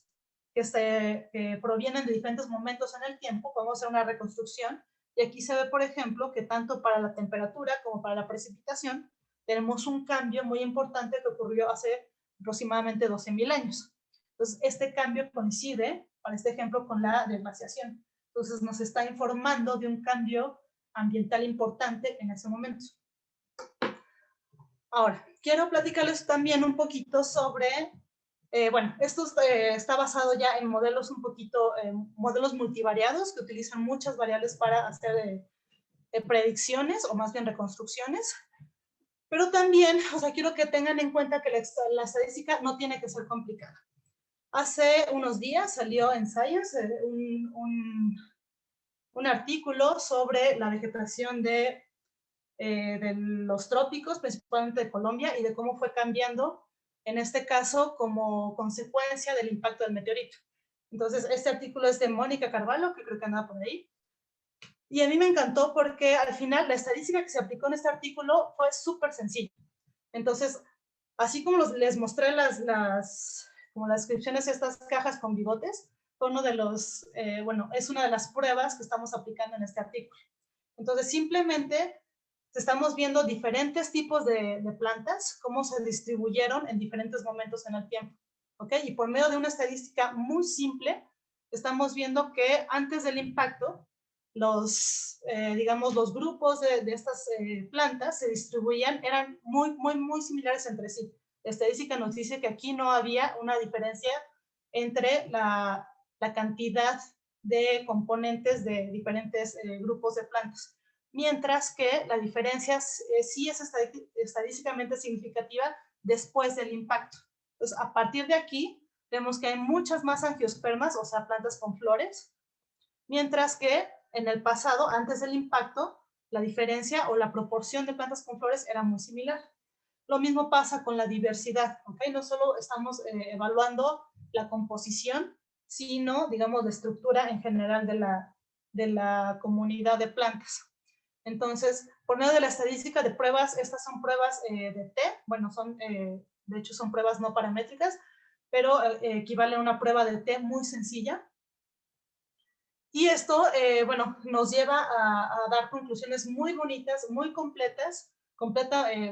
que provienen de diferentes momentos en el tiempo, podemos hacer una reconstrucción, y aquí se ve, por ejemplo, que tanto para la temperatura como para la precipitación tenemos un cambio muy importante que ocurrió hace aproximadamente 12,000 años. Entonces, este cambio coincide, para este ejemplo, con la desglaciación. Entonces, nos está informando de un cambio ambiental importante en ese momento. Ahora, quiero platicarles también un poquito sobre, bueno, esto está basado ya en modelos modelos multivariados que utilizan muchas variables para hacer predicciones o más bien reconstrucciones. Pero también, o sea, quiero que tengan en cuenta que la estadística no tiene que ser complicada. Hace unos días salió en Science un artículo sobre la vegetación de los trópicos, principalmente de Colombia, y de cómo fue cambiando, en este caso, como consecuencia del impacto del meteorito. Entonces, este artículo es de Mónica Carvalho, que creo que andaba por ahí. Y a mí me encantó porque al final la estadística que se aplicó en este artículo fue súper sencilla. Entonces, así como les mostré como las descripciones de estas cajas con bigotes, fue uno de es una de las pruebas que estamos aplicando en este artículo. Entonces, simplemente estamos viendo diferentes tipos de plantas, cómo se distribuyeron en diferentes momentos en el tiempo. ¿Ok? Y por medio de una estadística muy simple, estamos viendo que antes del impacto, digamos, los grupos de estas plantas se distribuían, eran muy similares entre sí. La estadística nos dice que aquí no había una diferencia entre la cantidad de componentes de diferentes grupos de plantas, mientras que la diferencia sí es estadísticamente significativa después del impacto. Entonces, a partir de aquí, vemos que hay muchas más angiospermas, o sea, plantas con flores, mientras que en el pasado, antes del impacto, la diferencia o la proporción de plantas con flores era muy similar. Lo mismo pasa con la diversidad, ¿ok? No solo estamos evaluando la composición, sino, digamos, la estructura en general de la comunidad de plantas. Entonces, por medio de la estadística de pruebas, estas son pruebas de T, bueno, de hecho son pruebas no paramétricas, pero equivale a una prueba de T muy sencilla. Y esto, bueno, nos lleva a dar conclusiones muy bonitas, muy completas,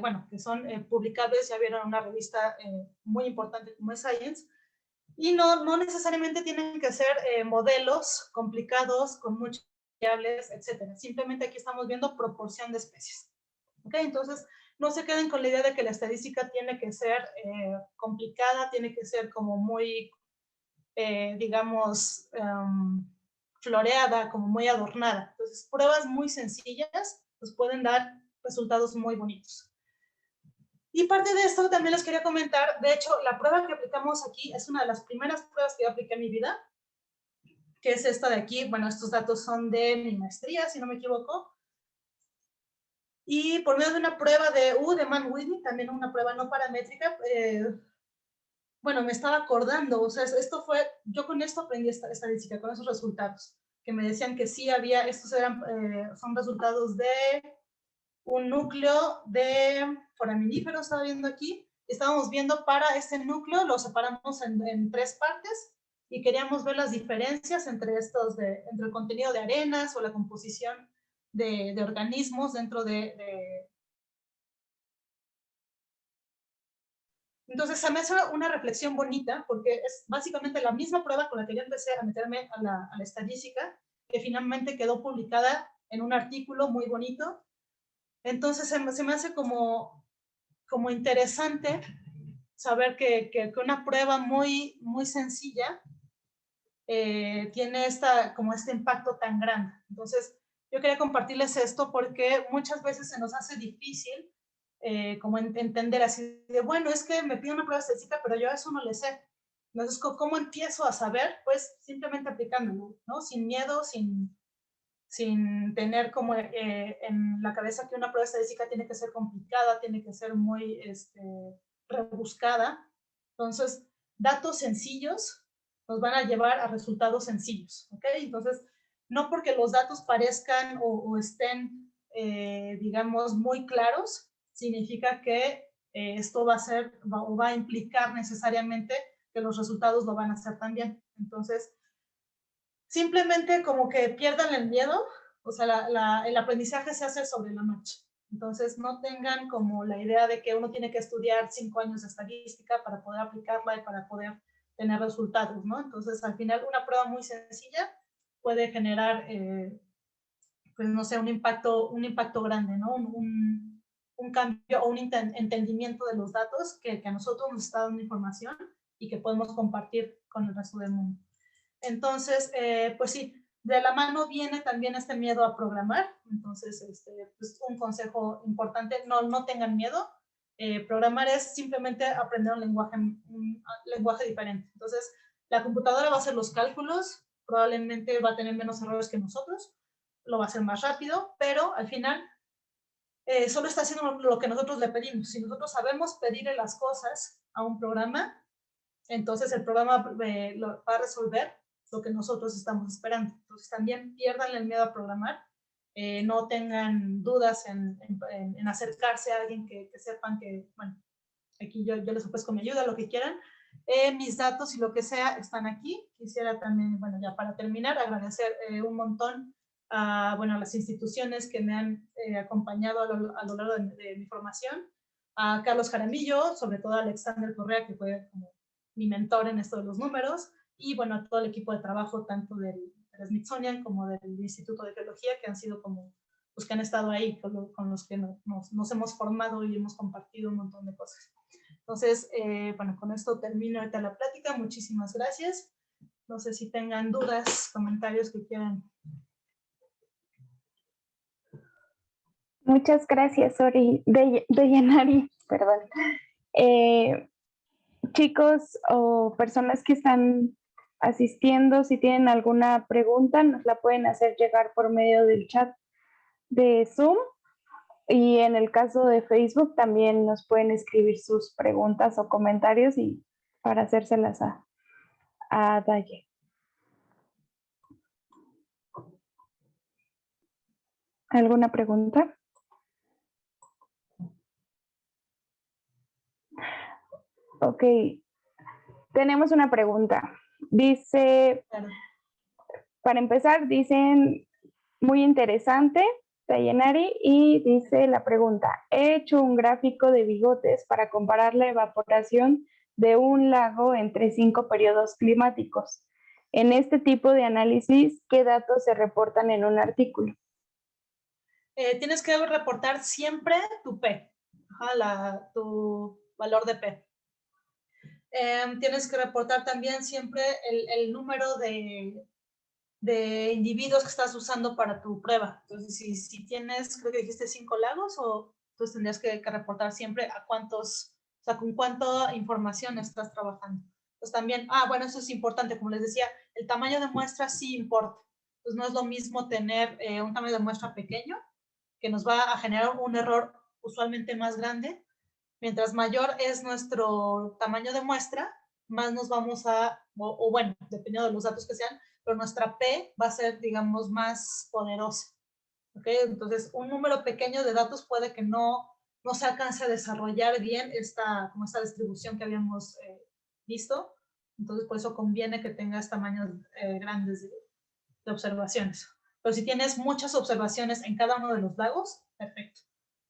bueno, que son publicables, ya vieron, en una revista muy importante como es Science, y no necesariamente tienen que ser modelos complicados con muchas variables, etcétera. Simplemente aquí estamos viendo proporción de especies. ¿Ok? Entonces, no se queden con la idea de que la estadística tiene que ser complicada, tiene que ser como muy, digamos, floreada, como muy adornada. Entonces, pruebas muy sencillas nos pueden dar resultados muy bonitos. Y parte de esto también les quería comentar, de hecho, la prueba que aplicamos aquí es una de las primeras pruebas que yo apliqué en mi vida, que es esta de aquí. Bueno, estos datos son de mi maestría, si no me equivoco. Y por medio de una prueba de Mann-Whitney, también una prueba no paramétrica, bueno, me estaba acordando, o sea, esto fue, yo con esto aprendí esta estadística, con esos resultados, que me decían que sí había, estos son resultados de un núcleo de foraminíferos, estaba viendo aquí, estábamos viendo para este núcleo, lo separamos en 3 partes, y queríamos ver las diferencias entre entre el contenido de arenas o la composición de organismos dentro Entonces, se me hace una reflexión bonita, porque es básicamente la misma prueba con la que yo empecé a meterme a la estadística, que finalmente quedó publicada en un artículo muy bonito. Entonces, se me hace como interesante saber que una prueba muy, muy sencilla tiene como este impacto tan grande. Entonces, yo quería compartirles esto porque muchas veces se nos hace difícil como entender así de, bueno, es que me pide una prueba estadística, pero yo eso no le sé. Entonces, ¿cómo empiezo a saber? Pues simplemente aplicándolo, ¿no? Sin miedo, sin tener como en la cabeza que una prueba estadística tiene que ser complicada, tiene que ser muy rebuscada. Entonces, datos sencillos nos van a llevar a resultados sencillos, ¿ok? Entonces, no porque los datos parezcan o estén, digamos, muy claros, significa que esto va a implicar necesariamente que los resultados lo van a hacer también. Entonces, simplemente como que pierdan el miedo, o sea, el aprendizaje se hace sobre la marcha. Entonces, no tengan como la idea de que uno tiene que estudiar 5 años de estadística para poder aplicarla y para poder tener resultados, ¿no? Entonces, al final, una prueba muy sencilla puede generar, pues, no sé, un impacto grande, ¿no? Un cambio o un entendimiento de los datos que a nosotros nos está dando información y que podemos compartir con el resto del mundo. Entonces, pues sí, de la mano viene también este miedo a programar. Entonces, pues un consejo importante, no tengan miedo. Programar es simplemente aprender un lenguaje diferente. Entonces, la computadora va a hacer los cálculos, probablemente va a tener menos errores que nosotros, lo va a hacer más rápido, pero al final solo está haciendo lo que nosotros le pedimos. Si nosotros sabemos pedirle las cosas a un programa, entonces el programa va a resolver lo que nosotros estamos esperando. Entonces también pierdan el miedo a programar, no tengan dudas en acercarse a alguien que sepan que, bueno, aquí yo les ofrezco mi ayuda, lo que quieran. Mis datos y lo que sea están aquí. Quisiera también, bueno, ya para terminar, agradecer un montón a, bueno, a las instituciones que me han acompañado a lo largo de mi formación, a Carlos Jaramillo, sobre todo a Alexander Correa, que fue como mi mentor en esto de los números, y bueno, a todo el equipo de trabajo, tanto del Smithsonian como del Instituto de Geología, que han sido como los que han estado ahí, con los que nos hemos formado y hemos compartido un montón de cosas. Entonces, bueno, con esto termino ahorita la plática. Muchísimas gracias. No sé si tengan dudas, comentarios que quieran. Muchas gracias, Dayanari, perdón. Chicos o personas que están asistiendo, si tienen alguna pregunta, nos la pueden hacer llegar por medio del chat de Zoom. Y en el caso de Facebook también nos pueden escribir sus preguntas o comentarios y para hacérselas a Daye. ¿Alguna pregunta? Ok, tenemos una pregunta. Dice, para empezar, dicen, muy interesante, Dayanari, y dice la pregunta, he hecho un gráfico de bigotes para comparar la evaporación de un lago entre 5 periodos climáticos. En este tipo de análisis, ¿qué datos se reportan en un artículo? Tienes que reportar siempre tu P, tu valor de P. Tienes que reportar también siempre el número de individuos que estás usando para tu prueba. Entonces, si tienes, creo que dijiste 5 lagos, entonces tendrías que reportar siempre a cuántos, o sea, con cuánta información estás trabajando. Pues también, bueno, eso es importante, como les decía, el tamaño de muestra sí importa. Pues no es lo mismo tener un tamaño de muestra pequeño, que nos va a generar un error usualmente más grande. Mientras mayor es nuestro tamaño de muestra, más nos vamos o bueno, dependiendo de los datos que sean, pero nuestra P va a ser, digamos, más poderosa. ¿Okay? Entonces, un número pequeño de datos puede que no se alcance a desarrollar bien como esta distribución que habíamos visto. Entonces, por eso conviene que tengas tamaños grandes de observaciones. Pero si tienes muchas observaciones en cada uno de los lagos, perfecto.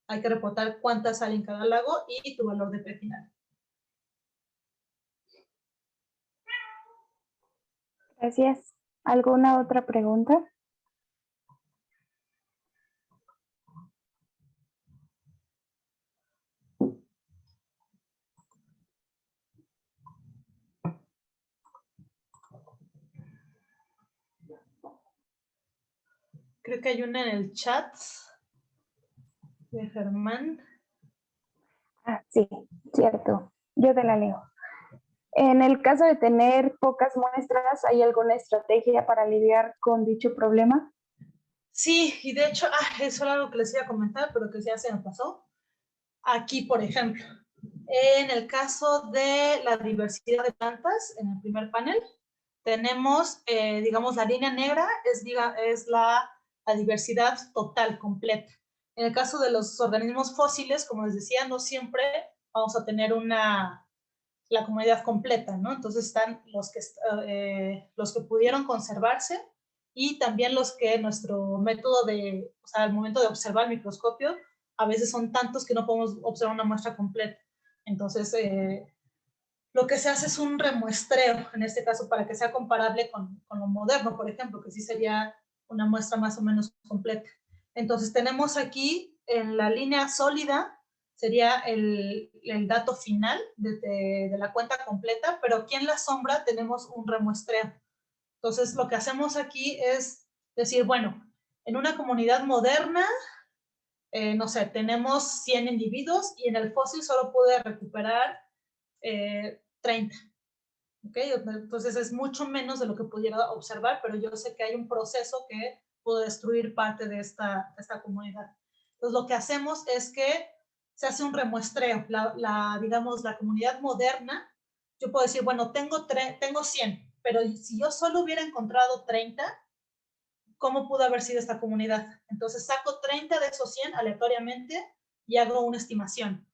Hay que reportar cuántas hay en cada lago y tu valor de P final. Gracias. ¿Alguna otra pregunta? Creo que hay una en el chat de Germán. Sí, cierto. Yo te la leo. En el caso de tener pocas muestras, ¿hay alguna estrategia para lidiar con dicho problema? Sí, y de hecho, eso era algo que les iba a comentar, pero que ya se me pasó. Aquí, por ejemplo, en el caso de la diversidad de plantas, en el primer panel, tenemos, digamos, la línea negra es la diversidad total, completa. En el caso de los organismos fósiles, como les decía, no siempre vamos a tener la comunidad completa, ¿no? Entonces están los que pudieron conservarse y también los que nuestro método o sea, al momento de observar el microscopio, a veces son tantos que no podemos observar una muestra completa. Entonces, lo que se hace es un remuestreo, en este caso, para que sea comparable con lo moderno, por ejemplo, que sí sería una muestra más o menos completa. Entonces, tenemos aquí en la línea sólida, sería el dato final de la cuenta completa, pero aquí en la sombra tenemos un remuestreo. Entonces, lo que hacemos aquí es decir, bueno, en una comunidad moderna, no sé, tenemos 100 individuos y en el fósil solo pude recuperar 30. ¿Okay? Entonces es mucho menos de lo que pudiera observar, pero yo sé que hay un proceso que puede destruir parte de esta comunidad. Entonces lo que hacemos es que se hace un remuestreo. Digamos, la comunidad moderna, yo puedo decir, bueno, tengo 100, pero si yo solo hubiera encontrado 30, ¿cómo pudo haber sido esta comunidad? Entonces saco 30 de esos 100 aleatoriamente y hago una estimación.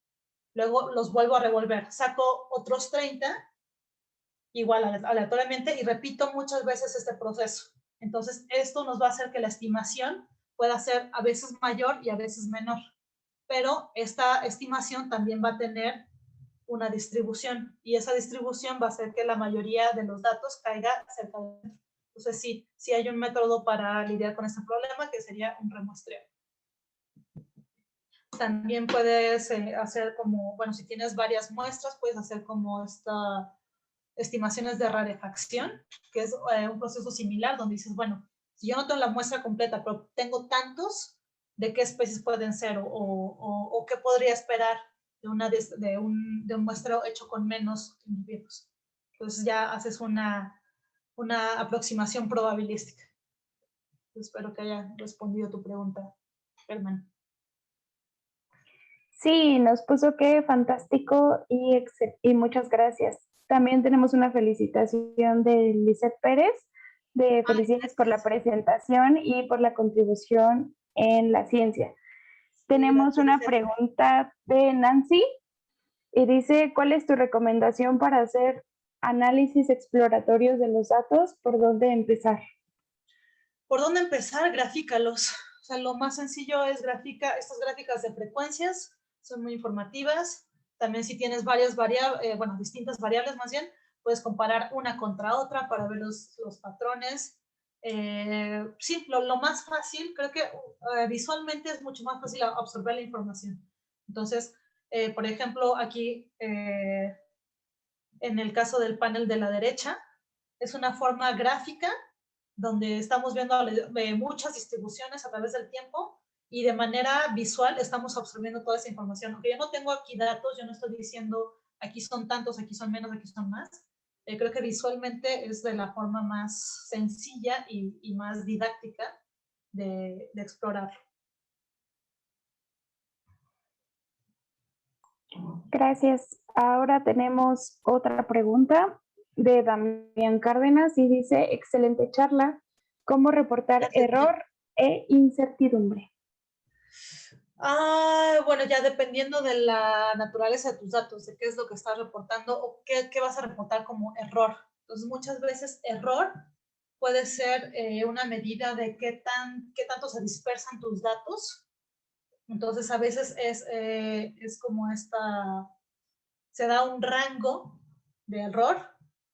Luego los vuelvo a revolver. Saco otros 30 igual aleatoriamente y repito muchas veces este proceso. Entonces, esto nos va a hacer que la estimación pueda ser a veces mayor y a veces menor. Pero esta estimación también va a tener una distribución y esa distribución va a hacer que la mayoría de los datos caiga cerca de dentro. Entonces, sí hay un método para lidiar con este problema que sería un remuestreo. También puedes hacer como, bueno, si tienes varias muestras, puedes hacer como estimaciones de rarefacción, que es un proceso similar donde dices, bueno, si yo no tengo la muestra completa, pero tengo tantos, ¿de qué especies pueden ser? O qué podría esperar de un muestreo hecho con menos individuos. Entonces ya haces una aproximación probabilística. Espero que haya respondido tu pregunta, Germán. Sí, nos puso que fantástico y muchas gracias. También tenemos una felicitación de Lizeth Pérez, de felicidades por la presentación y por la contribución en la ciencia. Tenemos una pregunta de Nancy y dice, ¿cuál es tu recomendación para hacer análisis exploratorios de los datos? ¿Por dónde empezar? ¿Por dónde empezar? Grafícalos. O sea, lo más sencillo es estas gráficas de frecuencias, son muy informativas. También si tienes varias variables, distintas variables más bien, puedes comparar una contra otra para ver los patrones. Sí, lo más fácil, creo que visualmente es mucho más fácil absorber la información. Entonces, por ejemplo, aquí en el caso del panel de la derecha, es una forma gráfica donde estamos viendo muchas distribuciones a través del tiempo y de manera visual estamos absorbiendo toda esa información. Aunque yo no tengo aquí datos, yo no estoy diciendo aquí son tantos, aquí son menos, aquí son más. Creo que visualmente es de la forma más sencilla y más didáctica de explorarlo. Gracias. Ahora tenemos otra pregunta de Damián Cárdenas y dice, excelente charla, ¿cómo reportar error e incertidumbre? Bueno, ya dependiendo de la naturaleza de tus datos, de qué es lo que estás reportando o qué vas a reportar como error. Entonces, muchas veces error puede ser una medida de qué tanto se dispersan tus datos. Entonces, a veces es como se da un rango de error,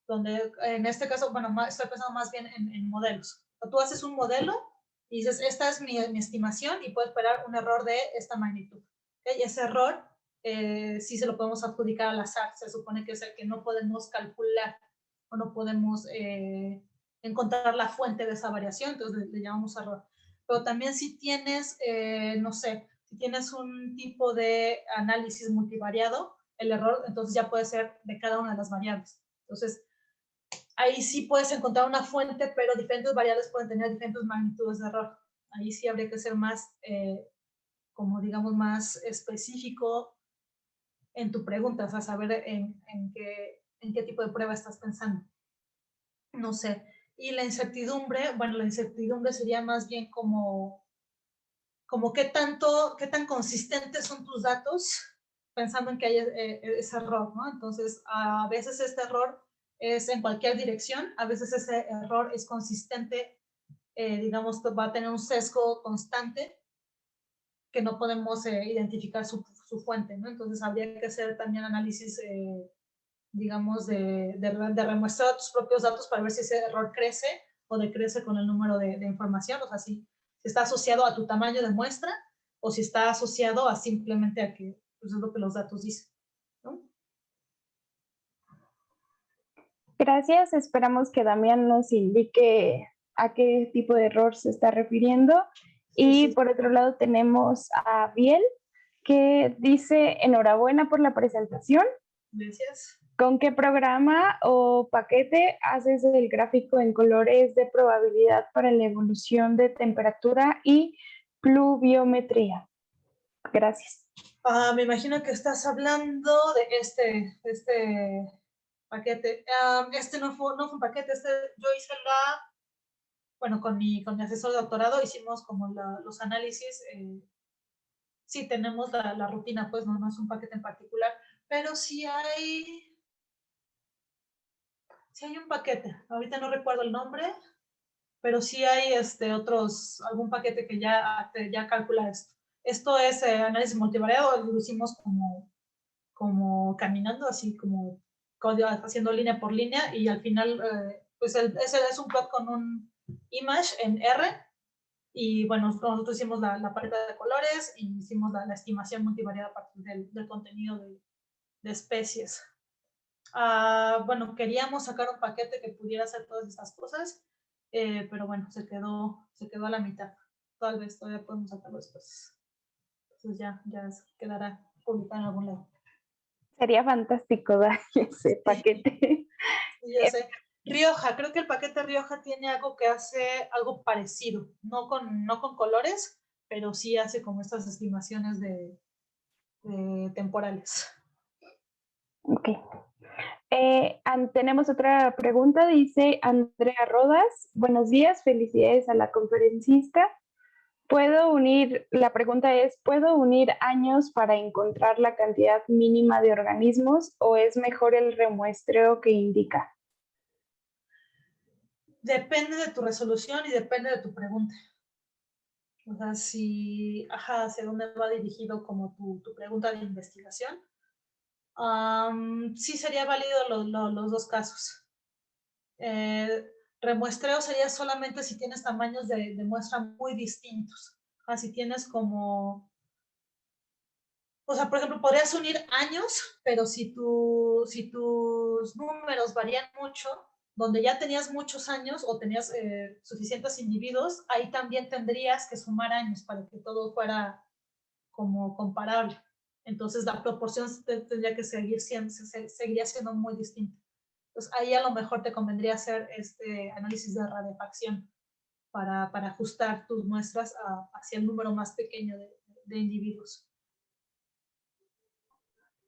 donde en este caso, bueno, estoy pensando más bien en modelos. Tú haces un modelo y dices, esta es mi estimación y puedo esperar un error de esta magnitud. ¿Okay? Y ese error sí se lo podemos adjudicar al azar. Se supone que es el que no podemos calcular o no podemos encontrar la fuente de esa variación, entonces le llamamos error. Pero también si tienes, no sé, si tienes un tipo de análisis multivariado, el error entonces ya puede ser de cada una de las variables. Entonces, ahí sí puedes encontrar una fuente, pero diferentes variables pueden tener diferentes magnitudes de error. Ahí sí habría que ser más, como digamos, más específico en tu pregunta, o sea, saber en qué tipo de prueba estás pensando. No sé. Y la incertidumbre, bueno, la incertidumbre sería más bien como qué tan consistentes son tus datos, pensando en que hay ese error, ¿no? Entonces, a veces este error es en cualquier dirección, a veces ese error es consistente, digamos, va a tener un sesgo constante que no podemos identificar su fuente, ¿no? Entonces, habría que hacer también análisis, digamos, de remuestrar tus propios datos para ver si ese error crece o decrece con el número de información, o sea, si está asociado a tu tamaño de muestra o si está asociado a simplemente a que pues, es lo que los datos dicen, ¿no? Gracias. Esperamos que Damián nos indique a qué tipo de error se está refiriendo. Y por otro lado tenemos a Biel, que dice, enhorabuena por la presentación. Gracias. ¿Con qué programa o paquete haces el gráfico en colores de probabilidad para la evolución de temperatura y pluviometría? Gracias. Me imagino que estás hablando de este paquete. Este no fue un paquete, yo hice bueno, con mi asesor de doctorado hicimos como los análisis. Sí, tenemos la rutina, pues no es un paquete en particular, pero sí hay un paquete. Ahorita no recuerdo el nombre, pero sí hay algún paquete que ya calcula esto. Esto es análisis multivariado, lo hicimos como caminando, así como haciendo línea por línea y al final, pues ese es un plot con un image en R y bueno, nosotros hicimos la paleta de colores y hicimos la estimación multivariada a partir del contenido de especies. Bueno, queríamos sacar un paquete que pudiera hacer todas estas cosas, pero bueno, se quedó a la mitad. Tal vez todavía podemos sacarlo después. Entonces ya quedará publicado en algún lado. Sería fantástico dar ese paquete. Ya sé. Rioja, creo que el paquete Rioja tiene algo que hace algo parecido, no con colores, pero sí hace como estas estimaciones de temporales. Ok. Tenemos otra pregunta, dice Andrea Rodas. Buenos días, felicidades a la conferencista. La pregunta es, ¿puedo unir años para encontrar la cantidad mínima de organismos o es mejor el remuestreo que indica? Depende de tu resolución y depende de tu pregunta. O sea, hacia dónde va dirigido como tu pregunta de investigación. Sí sería válido los dos casos. Remuestreo sería solamente si tienes tamaños de muestra muy distintos. O sea, si tienes como... O sea, por ejemplo, podrías unir años, pero si tus números varían mucho, donde ya tenías muchos años o tenías suficientes individuos, ahí también tendrías que sumar años para que todo fuera como comparable. Entonces la proporción tendría que seguiría siendo muy distinta. Entonces ahí a lo mejor te convendría hacer este análisis de rarefacción para ajustar tus muestras hacia el número más pequeño de individuos.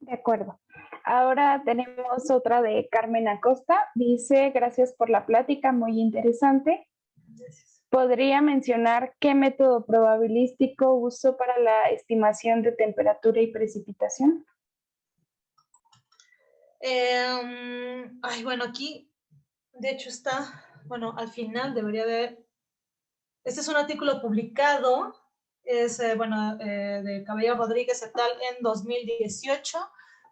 De acuerdo. Ahora tenemos otra de Carmen Acosta. Dice, gracias por la plática, muy interesante. Gracias. ¿Podría mencionar qué método probabilístico uso para la estimación de temperatura y precipitación? Bueno, aquí, de hecho bueno, al final debería de... Este es un artículo publicado, es, de Cabello Rodríguez et al. En 2018.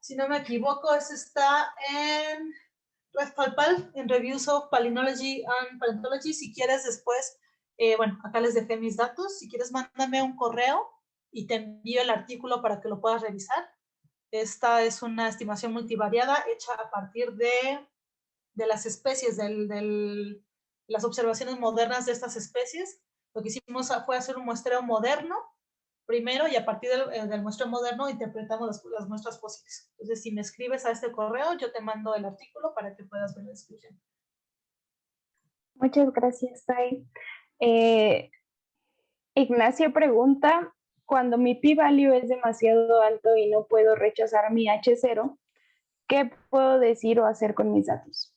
Si no me equivoco, está en Red Palpal, en Reviews of Palynology and Paleontology. Si quieres después, acá les dejé mis datos. Si quieres, mándame un correo y te envío el artículo para que lo puedas revisar. Esta es una estimación multivariada hecha a partir de las especies, las observaciones modernas de estas especies. Lo que hicimos fue hacer un muestreo moderno primero y a partir del muestreo moderno interpretamos las muestras fósiles. Entonces, si me escribes a este correo, yo te mando el artículo para que puedas ver la descripción. Muchas gracias, Tai. Ignacio pregunta, cuando mi p-value es demasiado alto y no puedo rechazar mi H0, ¿qué puedo decir o hacer con mis datos?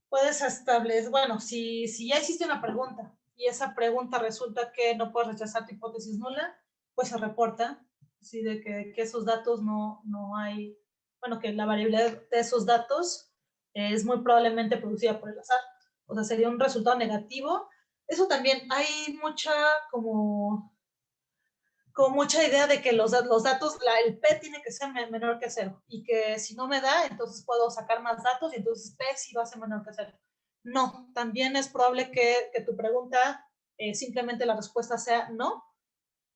Puedes establecer, bueno, si ya hiciste una pregunta y esa pregunta resulta que no puedes rechazar tu hipótesis nula, pues se reporta, ¿sí? De que esos datos no hay, bueno, que la variabilidad de esos datos es muy probablemente producida por el azar. O sea, sería un resultado negativo. Eso también, hay mucha idea de que los datos, el P tiene que ser menor que 0 y que si no me da, entonces puedo sacar más datos y entonces P sí va a ser menor que 0. No, también es probable que tu pregunta simplemente la respuesta sea no.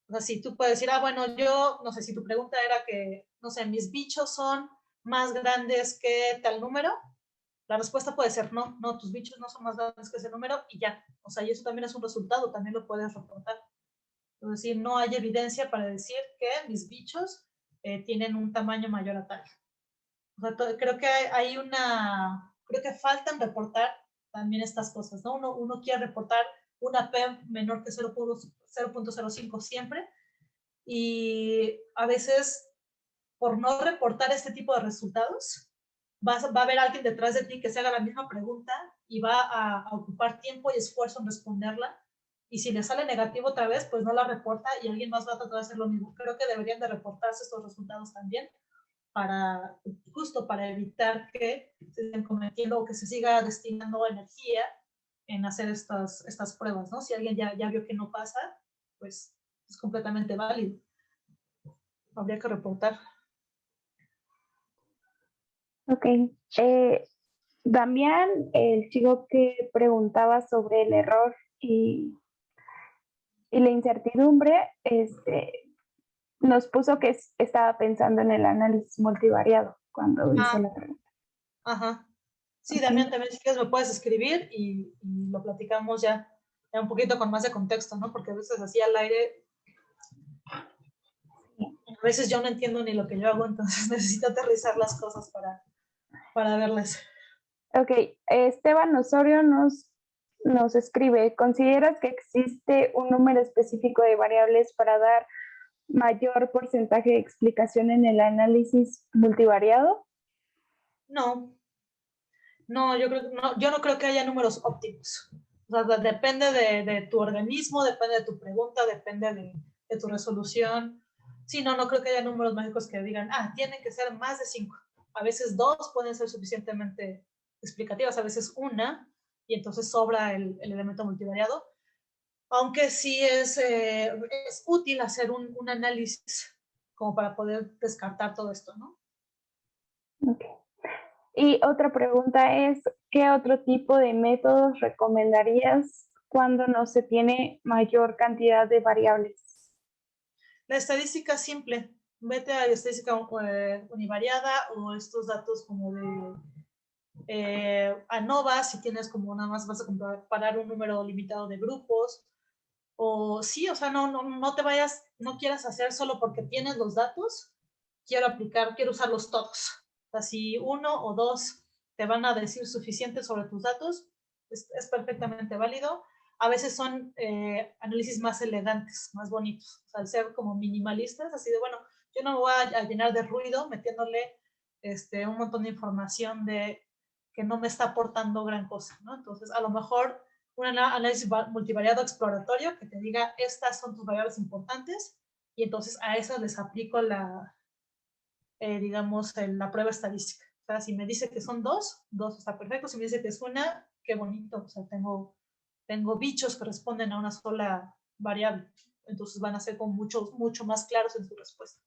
O sea, si tú puedes decir, bueno, yo, no sé, si tu pregunta era que, no sé, mis bichos son más grandes que tal número, la respuesta puede ser no, tus bichos no son más grandes que ese número y ya. O sea, y eso también es un resultado, también lo puedes reportar. Es decir, no hay evidencia para decir que mis bichos tienen un tamaño mayor a tal. O sea, creo que faltan reportar también estas cosas, ¿no? Uno quiere reportar una P menor que 0.05 siempre y a veces por no reportar este tipo de resultados va a haber alguien detrás de ti que se haga la misma pregunta y va a ocupar tiempo y esfuerzo en responderla. Y si le sale negativo otra vez, pues no la reporta y alguien más va a tratar de hacer lo mismo. Creo que deberían de reportarse estos resultados también justo para evitar que se estén cometiendo o que se siga destinando energía en hacer estas pruebas, ¿no? Si alguien ya vio que no pasa, pues es completamente válido. Habría que reportar. Ok. Damián, el chico que preguntaba sobre el error y la incertidumbre, nos puso que estaba pensando en el análisis multivariado cuando hizo la pregunta. Ajá. Sí, Okay. Damián, también si quieres me puedes escribir y lo platicamos ya un poquito con más de contexto, ¿no? Porque a veces así al aire, a veces yo no entiendo ni lo que yo hago, entonces necesito aterrizar las cosas para verlas. Ok, Esteban Osorio nos escribe, ¿consideras que existe un número específico de variables para dar mayor porcentaje de explicación en el análisis multivariado? No, yo no creo que haya números óptimos. O sea, depende de tu organismo, depende de tu pregunta, depende de tu resolución. Sí, no creo que haya números mágicos que digan, tienen que ser más de 5. A veces 2 pueden ser suficientemente explicativas, a veces 1, y entonces sobra el elemento multivariado. Aunque sí es útil hacer un análisis como para poder descartar todo esto, ¿no? Okay. Y otra pregunta es, ¿qué otro tipo de métodos recomendarías cuando no se tiene mayor cantidad de variables? La estadística simple. Vete a la estadística univariada o estos datos como de ANOVA, si tienes como nada más vas a comparar un número limitado de grupos. O sí, o sea, no te vayas, no quieras hacer solo porque tienes los datos, quiero usarlos todos. O sea, si 1 o 2 te van a decir suficiente sobre tus datos, es perfectamente válido. A veces son análisis más elegantes, más bonitos. O sea, al ser como minimalistas, así de, bueno, yo no me voy a llenar de ruido metiéndole un montón de información que no me está aportando gran cosa, ¿no? Entonces, a lo mejor un análisis multivariado exploratorio que te diga, estas son tus variables importantes, y entonces a esas les aplico digamos, la prueba estadística. O sea, si me dice que son 2 está perfecto. Si me dice que es 1, qué bonito. O sea, tengo bichos que responden a una sola variable. Entonces van a ser como mucho más claros en su respuesta.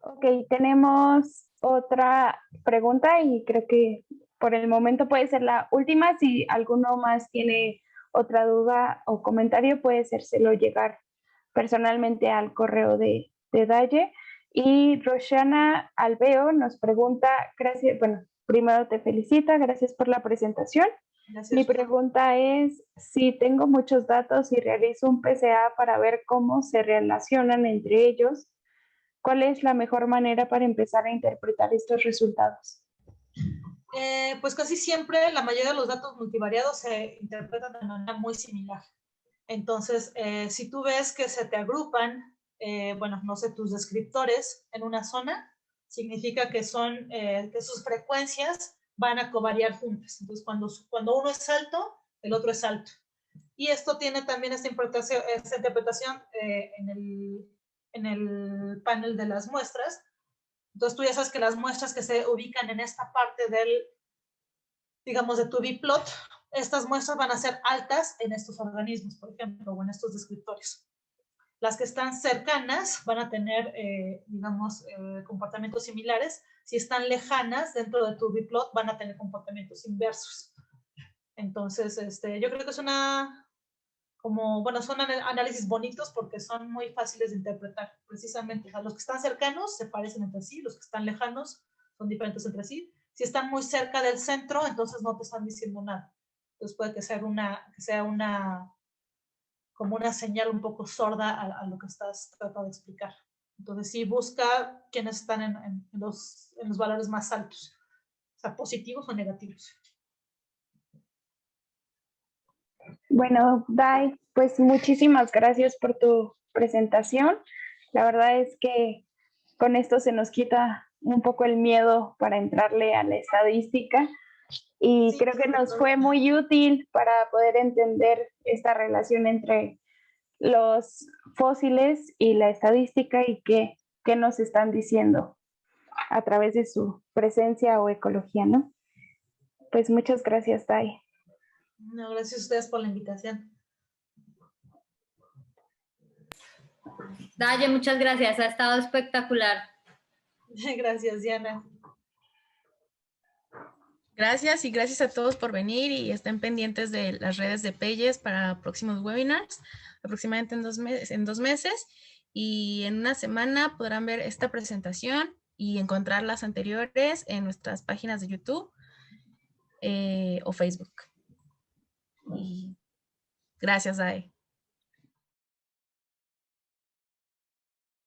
Ok, tenemos otra pregunta y creo que por el momento puede ser la última. Si alguno más tiene otra duda o comentario, puede hacérselo llegar personalmente al correo de Daye. Y Roshana Alveo nos pregunta, gracias, bueno, primero te felicita, gracias por la presentación. Gracias. Mi pregunta es, si tengo muchos datos y realizo un PCA para ver cómo se relacionan entre ellos, ¿cuál es la mejor manera para empezar a interpretar estos resultados? Pues casi siempre la mayoría de los datos multivariados se interpretan de manera muy similar. Entonces, si tú ves que se te agrupan, bueno, no sé, tus descriptores en una zona, significa que que sus frecuencias van a covariar juntas. Entonces, cuando uno es alto, el otro es alto. Y esto tiene también esta interpretación en el panel de las muestras. Entonces, tú ya sabes que las muestras que se ubican en esta parte digamos, de tu biplot, estas muestras van a ser altas en estos organismos, por ejemplo, o en estos descriptores. Las que están cercanas van a tener, digamos, comportamientos similares. Si están lejanas dentro de tu biplot, van a tener comportamientos inversos. Entonces, yo creo que es son análisis bonitos porque son muy fáciles de interpretar, precisamente. O sea, los que están cercanos se parecen entre sí, los que están lejanos son diferentes entre sí. Si están muy cerca del centro, entonces no te están diciendo nada. Entonces puede que sea como una señal un poco sorda a lo que estás tratando de explicar. Entonces sí, busca quienes están en los valores más altos, o sea, positivos o negativos. Bueno, Dai, pues muchísimas gracias por tu presentación. La verdad es que con esto se nos quita un poco el miedo para entrarle a la estadística y sí, creo que nos fue muy útil para poder entender esta relación entre los fósiles y la estadística y qué nos están diciendo a través de su presencia o ecología, ¿no? Pues muchas gracias, Dai. No, gracias a ustedes por la invitación. Daye, muchas gracias, ha estado espectacular. Gracias, Diana. Gracias y gracias a todos por venir y estén pendientes de las redes de Peyes para próximos webinars, aproximadamente en 2 meses, y en una semana podrán ver esta presentación y encontrar las anteriores en nuestras páginas de YouTube o Facebook. Y gracias, Dae.